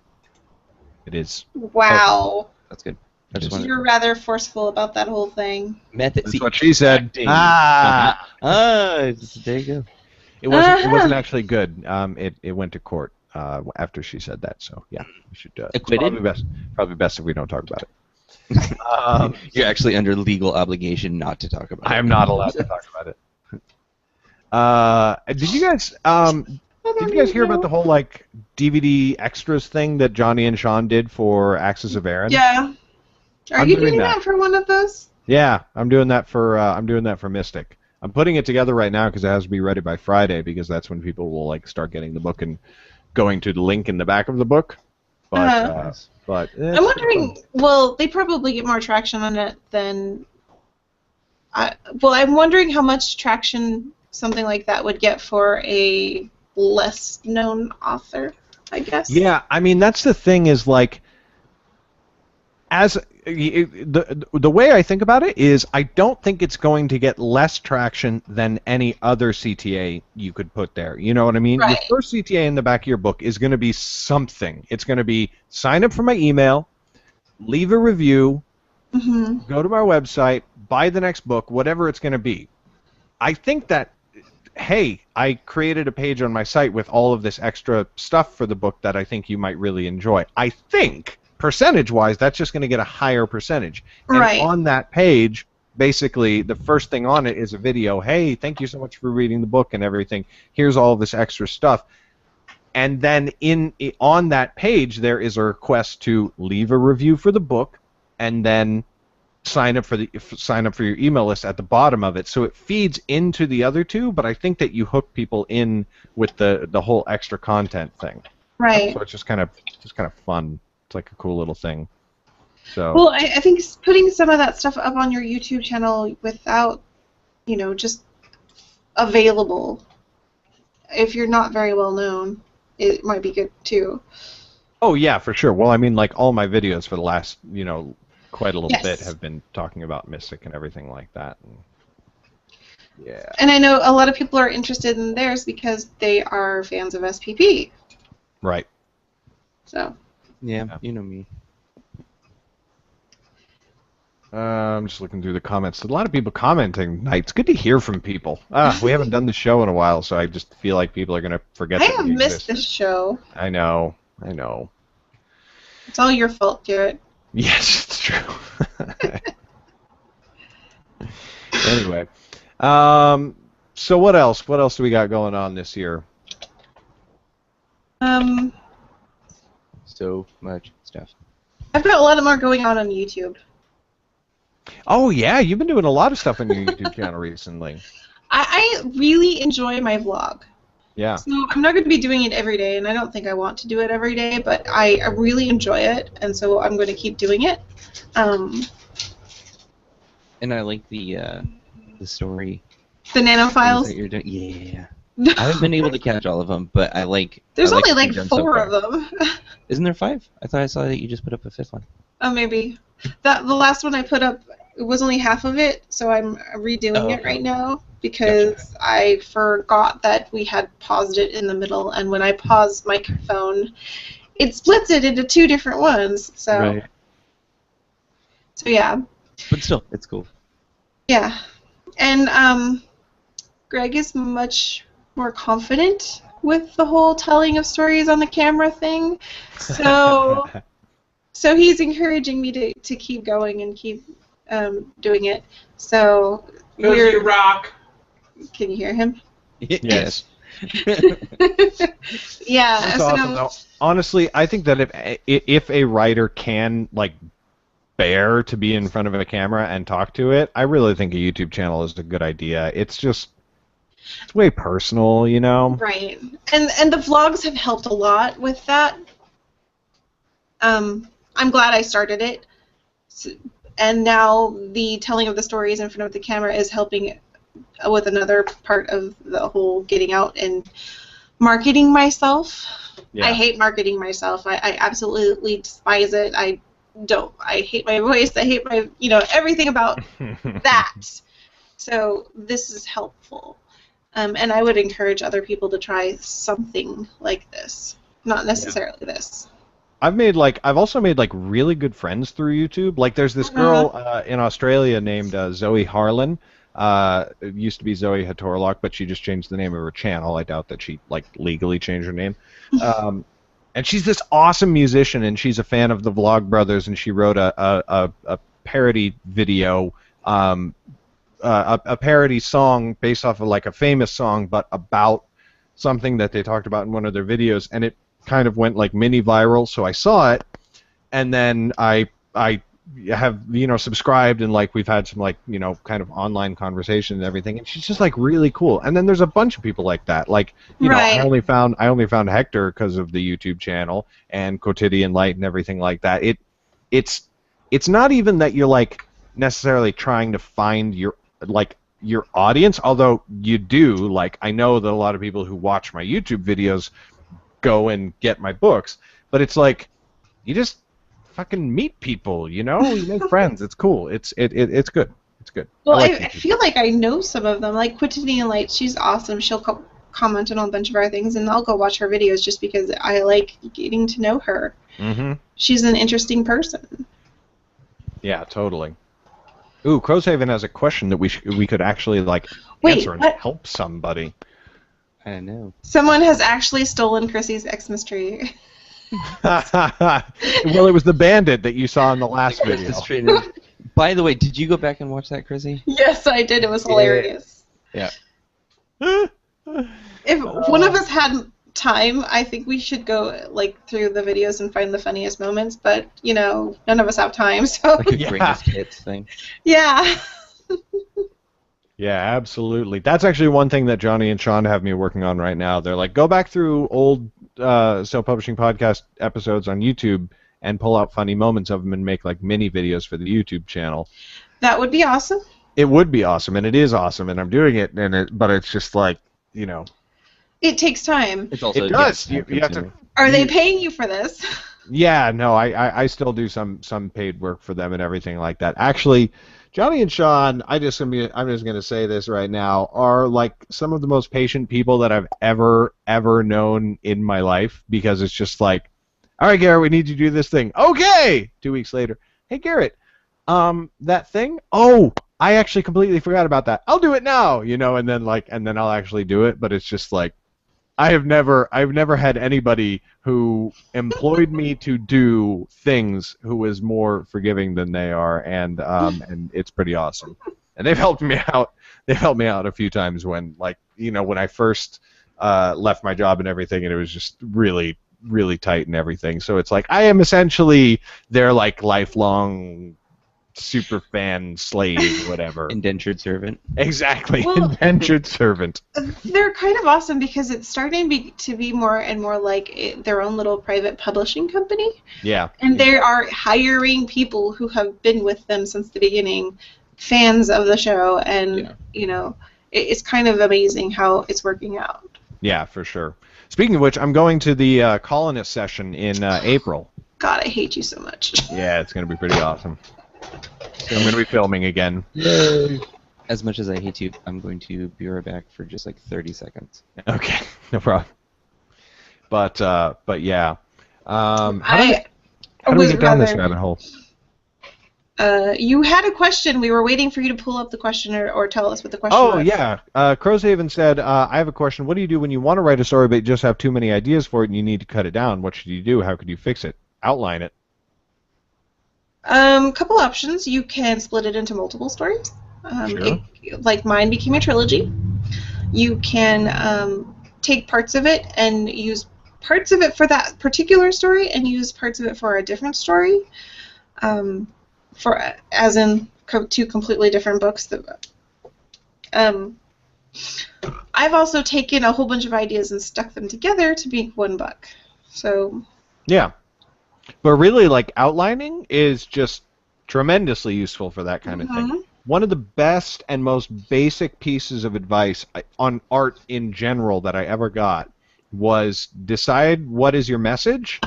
It is. Wow. That's good. I just Yes. wanted You're rather forceful about that whole thing. method. That's what she said. acting. Ah. There you go. It wasn't actually good. It went to court after she said that. So yeah, we should. Acquitted? Probably best if we don't talk about it. You're actually under legal obligation not to talk about it. I am not allowed to talk about it. Did you guys hear about the whole like DVD extras thing that Johnny and Sean did for Axis of Aaron? Yeah. Are I'm you doing doing that. that for one of those? Yeah, I'm doing that for Mystic. I'm putting it together right now because it has to be ready by Friday, because that's when people will like start getting the book and going to the link in the back of the book. But I'm wondering. Well, they probably get more traction on it than. I'm wondering how much traction something like that would get for a less known author, I guess. Yeah, I mean that's the thing, is like, as the way I think about it is, I don't think it's going to get less traction than any other CTA you could put there. You know what I mean? Right. Your first CTA in the back of your book is going to be something. It's going to be sign up for my email, leave a review, Mm-hmm. go to our website, buy the next book, whatever it's going to be. I think that, hey, I created a page on my site with all of this extra stuff for the book that I think you might really enjoy. I think, percentage-wise, that's just going to get a higher percentage. And Right. on that page, basically, the first thing on it is a video. Hey, thank you so much for reading the book and everything. Here's all this extra stuff. And then on that page, there is a request to leave a review for the book, and then sign up for your email list at the bottom of it. So it feeds into the other two, but I think that you hook people in with the whole extra content thing. Right. So it's just kind of fun. It's like a cool little thing. So. Well, I think putting some of that stuff up on your YouTube channel without, just available, if you're not very well known, it might be good too. Oh yeah, for sure. Well, I mean, like all my videos for the last, quite a little Yes. bit have been talking about Mystic and everything like that. And, yeah. And I know a lot of people are interested in theirs because they are fans of SPP. Right. So. Yeah, you know me. I'm just looking through the comments. A lot of people commenting tonight. It's good to hear from people. We haven't done the show in a while, so I just feel like people are going to forget I that have we missed exist. this show. I know. It's all your fault, Garrett. Yes, it's true. Anyway, so what else? What else do we got going on this year? So much stuff. I've got a lot more going on YouTube. Oh yeah, you've been doing a lot of stuff on your YouTube channel recently. I really enjoy my vlog. Yeah. So I'm not going to be doing it every day, and I don't think I want to do it every day, but I really enjoy it, and so I'm going to keep doing it. And I like the story. The nanofiles. That you're doing. Yeah. I haven't been able to catch all of them, but I like. There's I only what like you've done so 4 far. of them. Isn't there 5? I thought I saw that you just put up a 5th one. Oh, maybe. The last one I put up, it was only half of it, so I'm redoing it right now because I forgot that we had paused it in the middle, and when I pause my phone, it splits it into 2 different ones. So. Right. So yeah. But still, it's cool. Yeah, and Greg is much more confident with the whole telling of stories on the camera thing, so he's encouraging me to keep going and keep doing it. So You rock. Can you hear him? Yes. Yeah. That's so awesome, though. Honestly, I think that if a writer can bear to be in front of a camera and talk to it, I really think a YouTube channel is a good idea. It's way personal, Right. And the vlogs have helped a lot with that. I'm glad I started it. And now the telling of the stories in front of the camera is helping with another part of the whole getting out and marketing myself. Yeah. I hate marketing myself. I absolutely despise it. I hate my voice. I hate my, everything about that. So this is helpful. And I would encourage other people to try something like this. Not necessarily this. I've also made really good friends through YouTube. Like there's this girl in Australia named Zoe Harlan. It used to be Zoe Hatorlock, but she just changed the name of her channel. I doubt that she legally changed her name. And she's this awesome musician, and she's a fan of the Vlogbrothers, and she wrote a parody video, a parody song based off of a famous song, but about something that they talked about in one of their videos, and it kind of went mini viral. So I saw it, and then I have subscribed, and we've had some kind of online conversation and everything, and she's just really cool. And then there's a bunch of people like that. Right. I only found Hector because of the YouTube channel and Quotidian Light and everything like that. It's not even that you're necessarily trying to find your audience, although you do. I know that a lot of people who watch my YouTube videos go and get my books, but it's you just fucking meet people, you make friends. It's cool. It's good. It's good. Well, I feel like I know some of them. Like Quotidian Light, she's awesome. She'll comment on a bunch of our things, and I'll go watch her videos just because I like getting to know her. Mm-hmm. She's an interesting person. Yeah, totally. Ooh, Crowshaven has a question that we could actually like Wait, answer and what? help somebody. I don't know. Someone has actually stolen Chrissy's Xmas tree. Well, it was the bandit that you saw in the last video. Christmas tree and- By the way, did you go back and watch that, Chrissy? Yes, I did. It was hilarious. Yeah. If one of us had time, I think we should go like through the videos and find the funniest moments. But none of us have time. So Like a Yeah. greatest hits thing. yeah. Yeah, absolutely. That's actually one thing that Johnny and Sean have me working on right now. They're like, go back through old self-publishing podcast episodes on YouTube and pull out funny moments of them and make like mini videos for the YouTube channel. That would be awesome. It would be awesome, and it is awesome, and I'm doing it, but it's just like, It takes time. It's also It does. You have to. time-consuming. Are they paying you for this? Yeah, no, I still do some paid work for them and everything like that. Actually, Johnny and Sean, I'm just gonna say this right now, are like some of the most patient people that I've ever known in my life, because it's just like, all right, Garrett, we need you to do this thing. Okay. 2 weeks later, hey Garrett, that thing. Oh, I actually completely forgot about that. I'll do it now, and then I'll actually do it. But it's just like, I've never had anybody who employed me to do things who was more forgiving than they are, and it's pretty awesome. And they've helped me out. They've helped me out a few times when when I first left my job and everything, and it was just really tight and everything. So it's like I am essentially their like lifelong super fan slave, whatever. Indentured servant. Exactly, Well- indentured servant. They're kind of awesome because it's starting to be more and more like their own little private publishing company. Yeah. And they are hiring people who have been with them since the beginning, fans of the show, and it's kind of amazing how it's working out. Yeah, for sure. Speaking of which, I'm going to the Colonist session in April. God, I hate you so much. Yeah, it's going to be pretty awesome. I'm going to be filming again. As much as I hate you, I'm going to be right back for just like 30 seconds. Okay, no problem. But yeah. How do we would get down this rather- rabbit hole? You had a question. We were waiting for you to pull up the question or tell us what the question Oh, was. yeah. Crowshaven said, I have a question. What do you do when you want to write a story but you just have too many ideas for it and you need to cut it down? What should you do? How could you fix it? Outline it. Couple options. You can split it into multiple stories. Sure. Like mine became a trilogy. You can take parts of it and use parts of it for that particular story and use parts of it for a different story. As in two completely different books. I've also taken a whole bunch of ideas and stuck them together to make one book. So Yeah. But really, like, outlining is just tremendously useful for that kind of thing. One of the best and most basic pieces of advice on art in general that I ever got was decide what is your message,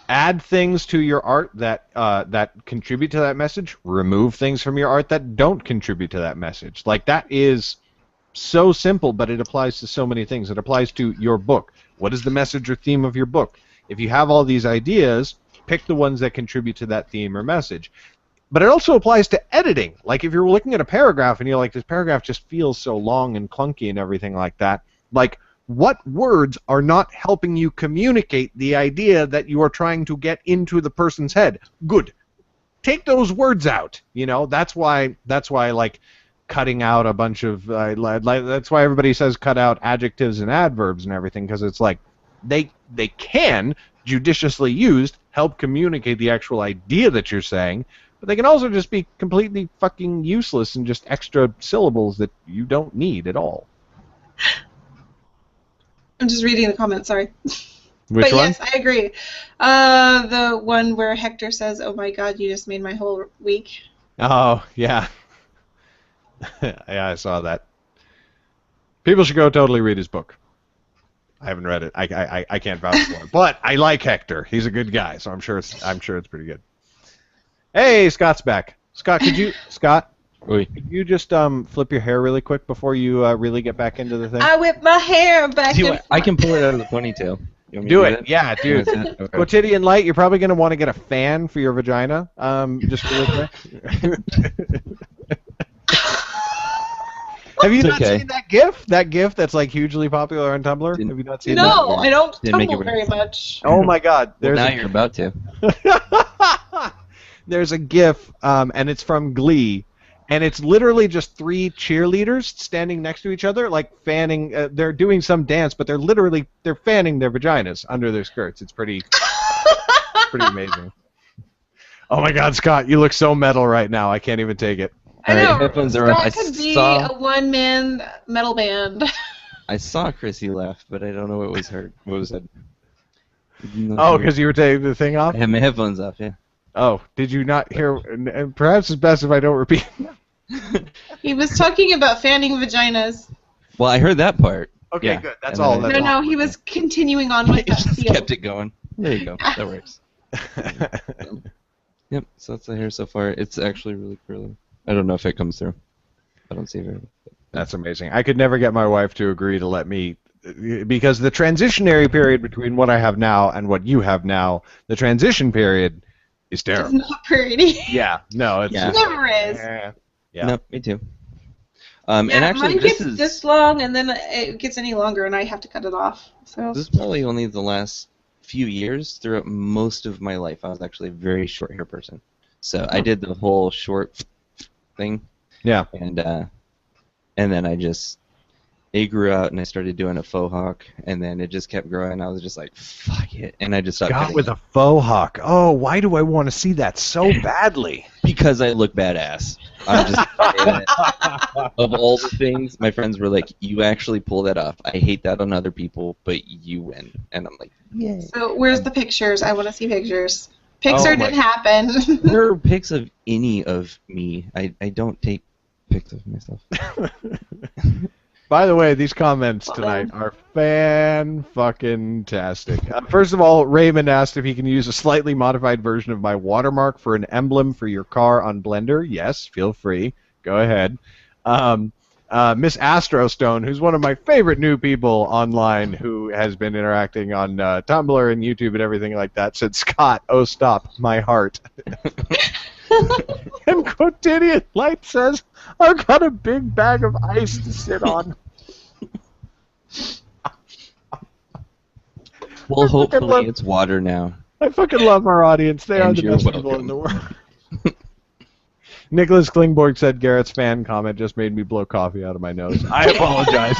add things to your art that contribute to that message, remove things from your art that don't contribute to that message. Like, that is so simple, but it applies to so many things. It applies to your book. What is the message or theme of your book? If you have all these ideas, pick the ones that contribute to that theme or message. But it also applies to editing. Like, if you're looking at a paragraph and you're like, this paragraph just feels so long and clunky and everything like that, like, what words are not helping you communicate the idea that you are trying to get into the person's head? Good. Take those words out. That's why like, cutting out a bunch of that's why everybody says cut out adjectives and adverbs and everything, because it's like they can, judiciously used, help communicate the actual idea that you're saying, but they can also just be completely fucking useless and just extra syllables that you don't need at all. I'm just reading the comments, sorry. Which But one? yes, I agree. The one where Hector says, "Oh my God, you just made my whole week." Oh, yeah. Yeah, I saw that. People should go totally read his book. I haven't read it. I can't vouch for it. But I like Hector. He's a good guy, so I'm sure it's pretty good. Hey, Scott's back. Scott, could you just flip your hair really quick before you really get back into the thing? I whip my hair back See and what? I can pull it out of the ponytail. You want me Do to it. that? Yeah, dude. That's it? Okay. Quotidian Light, you're probably going to want to get a fan for your vagina. Just really quick. Have you It's not okay. seen that GIF? That GIF that's like hugely popular on Tumblr? Didn't- Have you not seen didn't- that? No, I don't Didn't make it tumble work. very much. Oh my God! Well, There's now a you're about to. there's a GIF, and it's from Glee, and it's literally just three cheerleaders standing next to each other, like fanning. They're doing some dance, but they're fanning their vaginas under their skirts. It's pretty amazing. Oh my God, Scott, you look so metal right now. I can't even take it. I Alright, know. headphones are off. Scott could be saw- a one-man metal band. I saw Chrissy laugh, but I don't know what was said. Oh, because you were taking the thing off? I have my headphones off, yeah. Oh, did you not hear? And perhaps it's best if I don't repeat. He was talking about fanning vaginas. Well, I heard that part. Okay, Yeah. good. That's And all. then That's No, all. he was continuing on with that just field. kept it going. There you go. That works. Yep, so that's the hair so far. It's actually really curly. I don't know if it comes through. I don't see it very much. That's amazing. I could never get my wife to agree to let me, because the transitionary period between what I have now and what you have now, the transition period is It's terrible. not pretty. Yeah, no, it's Yeah. just, Never is. Yeah. No, me too. And Yeah, actually, mine this gets is this long, and then it gets any longer, and I have to cut it off. So this is probably only the last few years. Throughout most of my life, I was actually a very short hair person. So I did the whole short thing, Yeah. and then it grew out, and I started doing a faux hawk, and then it just kept growing. I was just like, fuck it, and I just stopped Got cutting with it. a faux hawk. Oh, why do I want to see that so badly? Because I look badass. I'm just saying it. Of all the things, my friends were like, "You actually pull that off. I hate that on other people, but you win." And I'm like, "Yay!" So where's the pictures? I want to see pictures. Pixar Oh my- didn't happen. There are pics of any of me. I don't take pics of myself. By the way, these comments tonight are fan-fucking-tastic. First of all, Raymond asked if he can use a slightly modified version of my watermark for an emblem for your car on Blender. Yes, feel free. Go ahead. Miss Astrostone, who's one of my favorite new people online who has been interacting on Tumblr and YouTube and everything like that, said, Scott, oh stop, my heart. And Quotidian Light says, I've got a big bag of ice to sit on. Well, I fucking love- hopefully it's water now. I fucking love our audience. They are And the you're best people welcome. in the world. Nicholas Klingborg said Garrett's fan comment just made me blow coffee out of my nose. I apologize.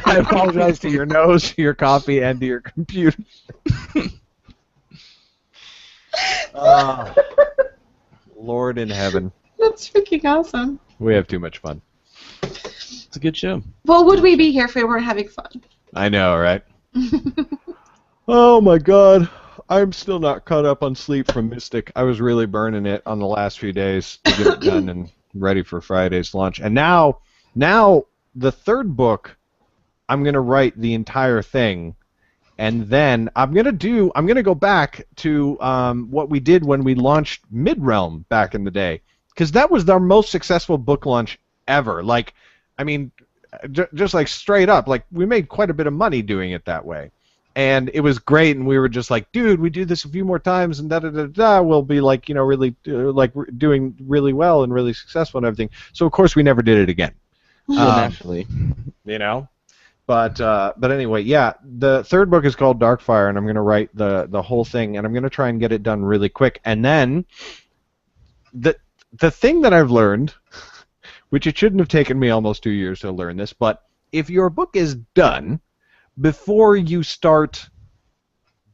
I apologize to your nose, to your coffee, and to your computer. Lord in heaven. That's freaking awesome. We have too much fun. It's a good show. Well, would we be here if we weren't having fun? I know, right? Oh my god. I'm still not caught up on sleep from Mystic. I was really burning it on the last few days to get it done and ready for Friday's launch. And now the third book, I'm going to write the entire thing. And then I'm going to go back to what we did when we launched Midrealm back in the day. Because that was our most successful book launch ever. Like, I mean, just like straight up, like we made quite a bit of money doing it that way. And it was great, and we were just like, dude, we do this a few more times, and da-da-da-da, we'll be like, you know, really, like, doing really well and really successful and everything. So, of course, we never did it again. Well, naturally. You know? But anyway, yeah, the third book is called Darkfire, and I'm going to write the whole thing, and I'm going to try and get it done really quick. And then, the thing that I've learned, which it shouldn't have taken me almost 2 years to learn this, but if your book is done, before you start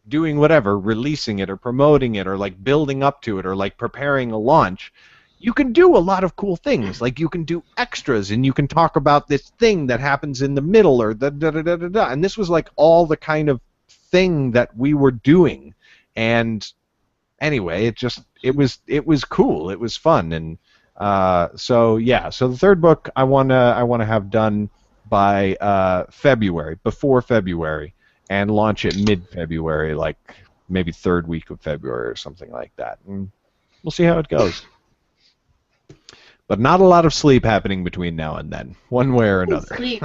doing whatever, releasing it or promoting it or like building up to it or like preparing a launch, you can do a lot of cool things. Like you can do extras and you can talk about this thing that happens in the middle or da-da-da-da-da. And this was like all the kind of thing that we were doing. And anyway, it was cool. It was fun. And so the third book I wanna have done by February, before February, and launch it mid-February, like maybe third week of February or something like that. And we'll see how it goes. But not a lot of sleep happening between now and then, one way or another. Sleep.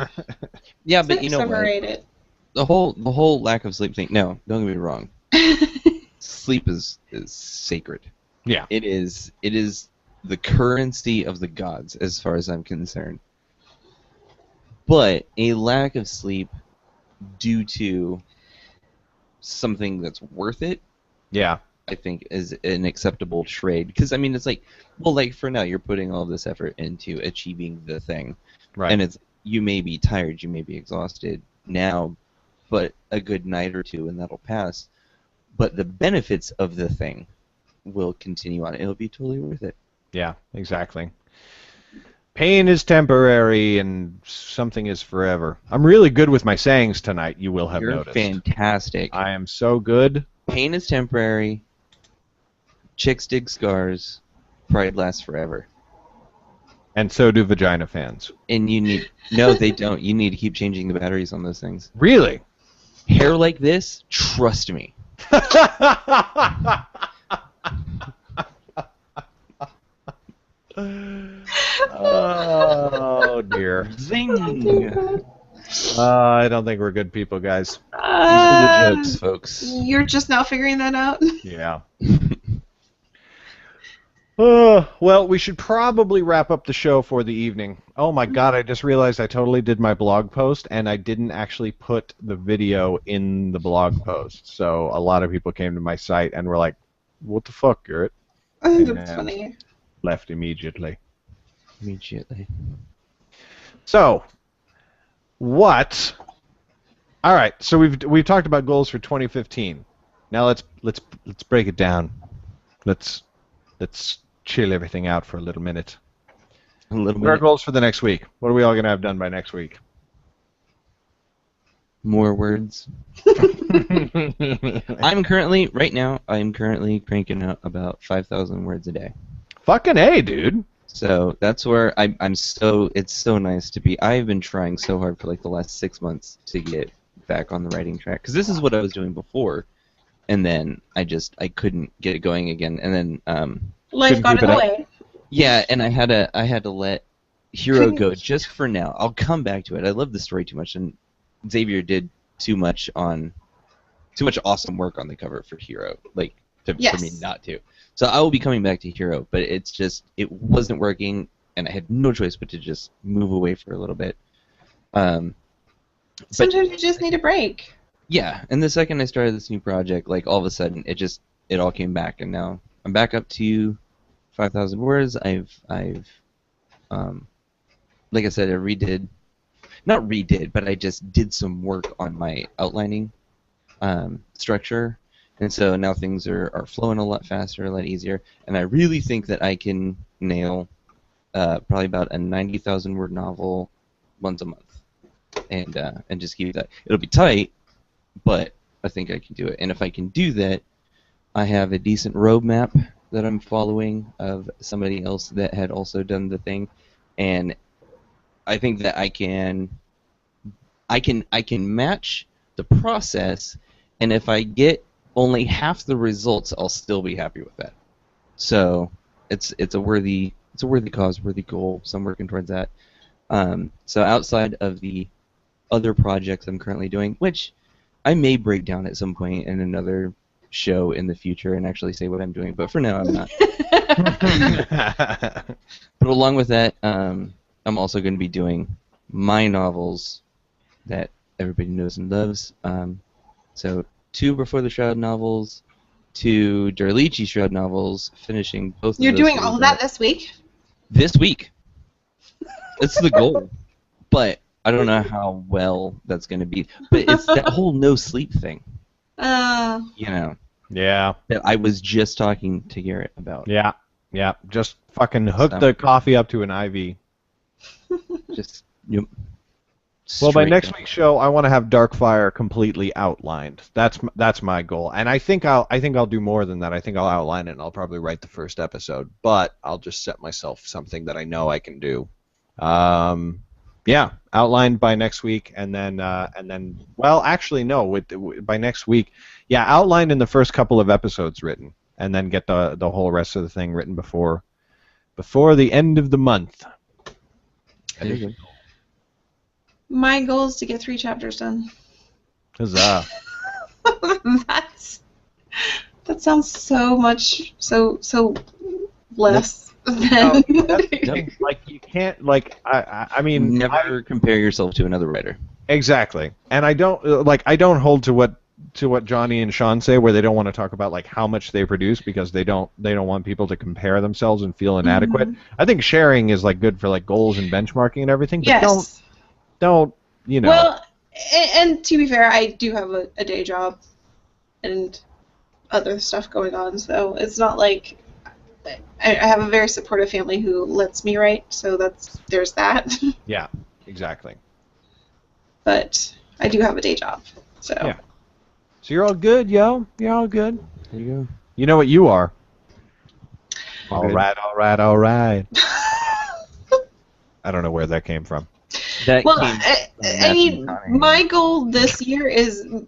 Yeah, but you Sleep's know what? overrated. the whole lack of sleep thing. No, don't get me wrong. Sleep is sacred. Yeah. It is the currency of the gods, as far as I'm concerned. But a lack of sleep due to something that's worth it, Yeah. I think, is an acceptable trade. Because I mean, it's like, well, like for now, you're putting all this effort into achieving the thing, Right. and it's you may be tired, you may be exhausted now, but a good night or two, and that'll pass. But the benefits of the thing will continue on. It'll be totally worth it. Yeah, exactly. Pain is temporary and something is forever. I'm really good with my sayings tonight, you will have You're noticed. fantastic. I am so good. Pain is temporary. Chicks dig scars. Pride lasts forever. And so do vagina fans. And you need... No, they don't. You need to keep changing the batteries on those things. Really? Hair like this? Trust me. Oh, dear. Zing! I don't think we're good people, guys. These are the jokes, folks. You're just now figuring that out? Yeah. Well, we should probably wrap up the show for the evening. Oh my God, I just realized I totally did my blog post and I didn't actually put the video in the blog post. So a lot of people came to my site and were like, what the fuck, Garrett? That's funny. Left immediately. Immediately. So, what? All right, so we've talked about goals for 2015. Now let's break it down. Let's chill everything out for a little minute. A little What are our bit goals for the next week? What are we all going to have done by next week? more words. I'm currently cranking out about 5,000 words a day. Fucking A, dude. So that's where I'm so, it's so nice to be. I've been trying so hard for like the last 6 months to get back on the writing track. Because this is what I was doing before. And then I couldn't get it going again. And then, Life Couldn't got keep in it the up. way. yeah, and I had to let Hero go just for now. I'll come back to it. I love the story too much, and Xavier did too much awesome work on the cover for Hero, like for me Yes. not to. So I will be coming back to Hero, but it's just it wasn't working, and I had no choice but to just move away for a little bit. Sometimes you just need a break. Yeah, and the second I started this new project, like all of a sudden it all came back, and now I'm back up to 5,000 words. I've like I said, not redid, but I just did some work on my outlining structure, and so now things are flowing a lot faster, a lot easier, and I really think that I can nail probably about a 90,000 word novel once a month, and just keep that. It'll be tight, but I think I can do it, and if I can do that, I have a decent roadmap that I'm following of somebody else that had also done the thing, and I think that I can match the process, and if I get only half the results, I'll still be happy with that. So it's a worthy cause, worthy goal. So I'm working towards that. So outside of the other projects I'm currently doing, which I may break down at some point in another show in the future and actually say what I'm doing, but for now I'm not. But along with that, I'm also going to be doing my novels that everybody knows and loves. So 2 Before the Shroud novels, 2 Derlichi Shroud novels, finishing both You're of those doing all of that this week? this week. It's the goal. But I don't know how well that's going to be. But it's that whole no sleep thing, you know, Yeah. that I was just talking to Garrett about. Yeah. Yeah. Just fucking hook So- the coffee up to an IV. Just, yep. Well, by Straight next down. week's show, I want to have Darkfire completely outlined. That's my goal, and I think I'll do more than that. I think I'll outline it, and I'll probably write the first episode. But I'll just set myself something that I know I can do. Yeah, outlined by next week, and then well, actually no, by next week, yeah, outlined in the first couple of episodes written, and then get the whole rest of the thing written before the end of the month. There you go. My goal is to get 3 chapters done. Huzzah. That's that sounds so much so less than. Like you can't like I mean Never compare yourself to another writer. exactly. And I don't hold to what Johnny and Sean say, where they don't want to talk about like how much they produce because they don't want people to compare themselves and feel inadequate. I think sharing is like good for like goals and benchmarking and everything, but Yes. don't you know. Well, and to be fair, I do have a day job and other stuff going on, so it's not like I have a very supportive family who lets me write, so there's that. Yeah, exactly. But I do have a day job, so. Yeah. So you're all good, yo. You're all good. There you go. You know what you are. All Good. right, all right, all right. I don't know where that came from. That Well, came I mean, my goal this year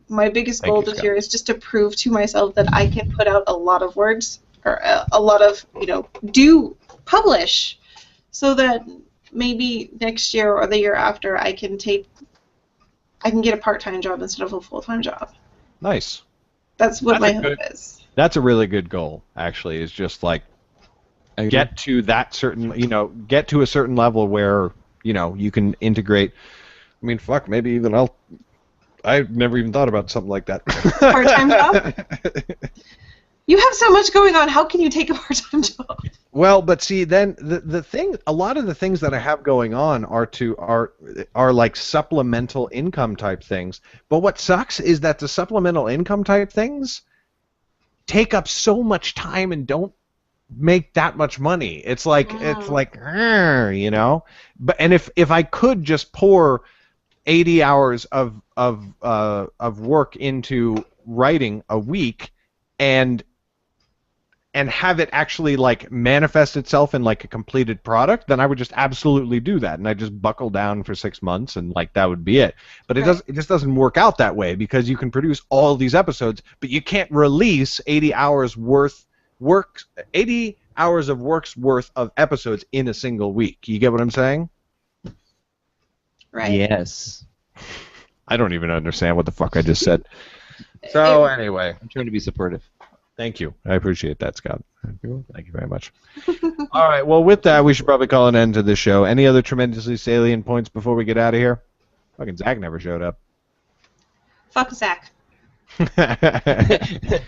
my biggest Thank goal you, this Scott. year is just to prove to myself that I can put out a lot of words, or a lot of, do publish, so that maybe next year or the year after I can get a part-time job instead of a full-time job. Nice. That's what That's my a hope good- is. That's a really good goal, actually, is just like get to that certain, get to a certain level where, you can integrate. I mean, fuck, maybe even I've never even thought about something like that. Part-time job? You have so much going on. How can you take a part-time job? Well, but see, then the thing, a lot of the things that I have going on are like supplemental income type things. But what sucks is that the supplemental income type things take up so much time and don't make that much money. It's like But and if I could just pour 80 hours of work into writing a week and have it actually like manifest itself in like a completed product, then I would just absolutely do that, and I just buckle down for 6 months, and like that would be it. But Right. it just doesn't work out that way, because you can produce all these episodes, but you can't release 80 hours of work's worth of episodes in a single week. You get what I'm saying? Right. Yes. I don't even understand what the fuck I just said. So anyway, I'm trying to be supportive. thank you. I appreciate that, Scott. Thank you very much. All right. Well, with that, we should probably call an end to the show. Any other tremendously salient points before we get out of here? Fucking Zach never showed up. Fuck Zach.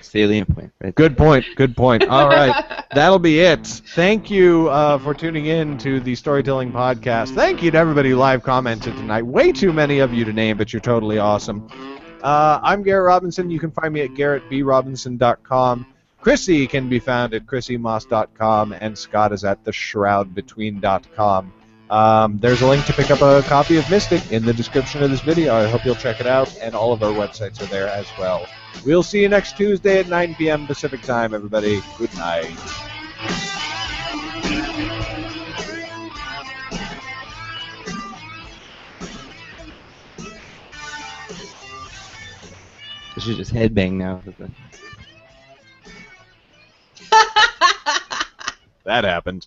Salient point. Right. Good point. Good point. All right. That'll be it. Thank you for tuning in to the Storytelling Podcast. Thank you to everybody who live commented tonight. Way too many of you to name, but you're totally awesome. I'm Garrett Robinson. You can find me at garrettbrobinson.com. Chrissy can be found at chrissymoss.com, and Scott is at theshroudbetween.com. There's a link to pick up a copy of Mystic in the description of this video. I hope you'll check it out, and all of our websites are there as well. We'll see you next Tuesday at 9 p.m. Pacific time, everybody. Good night. I should just headbang now. That happened.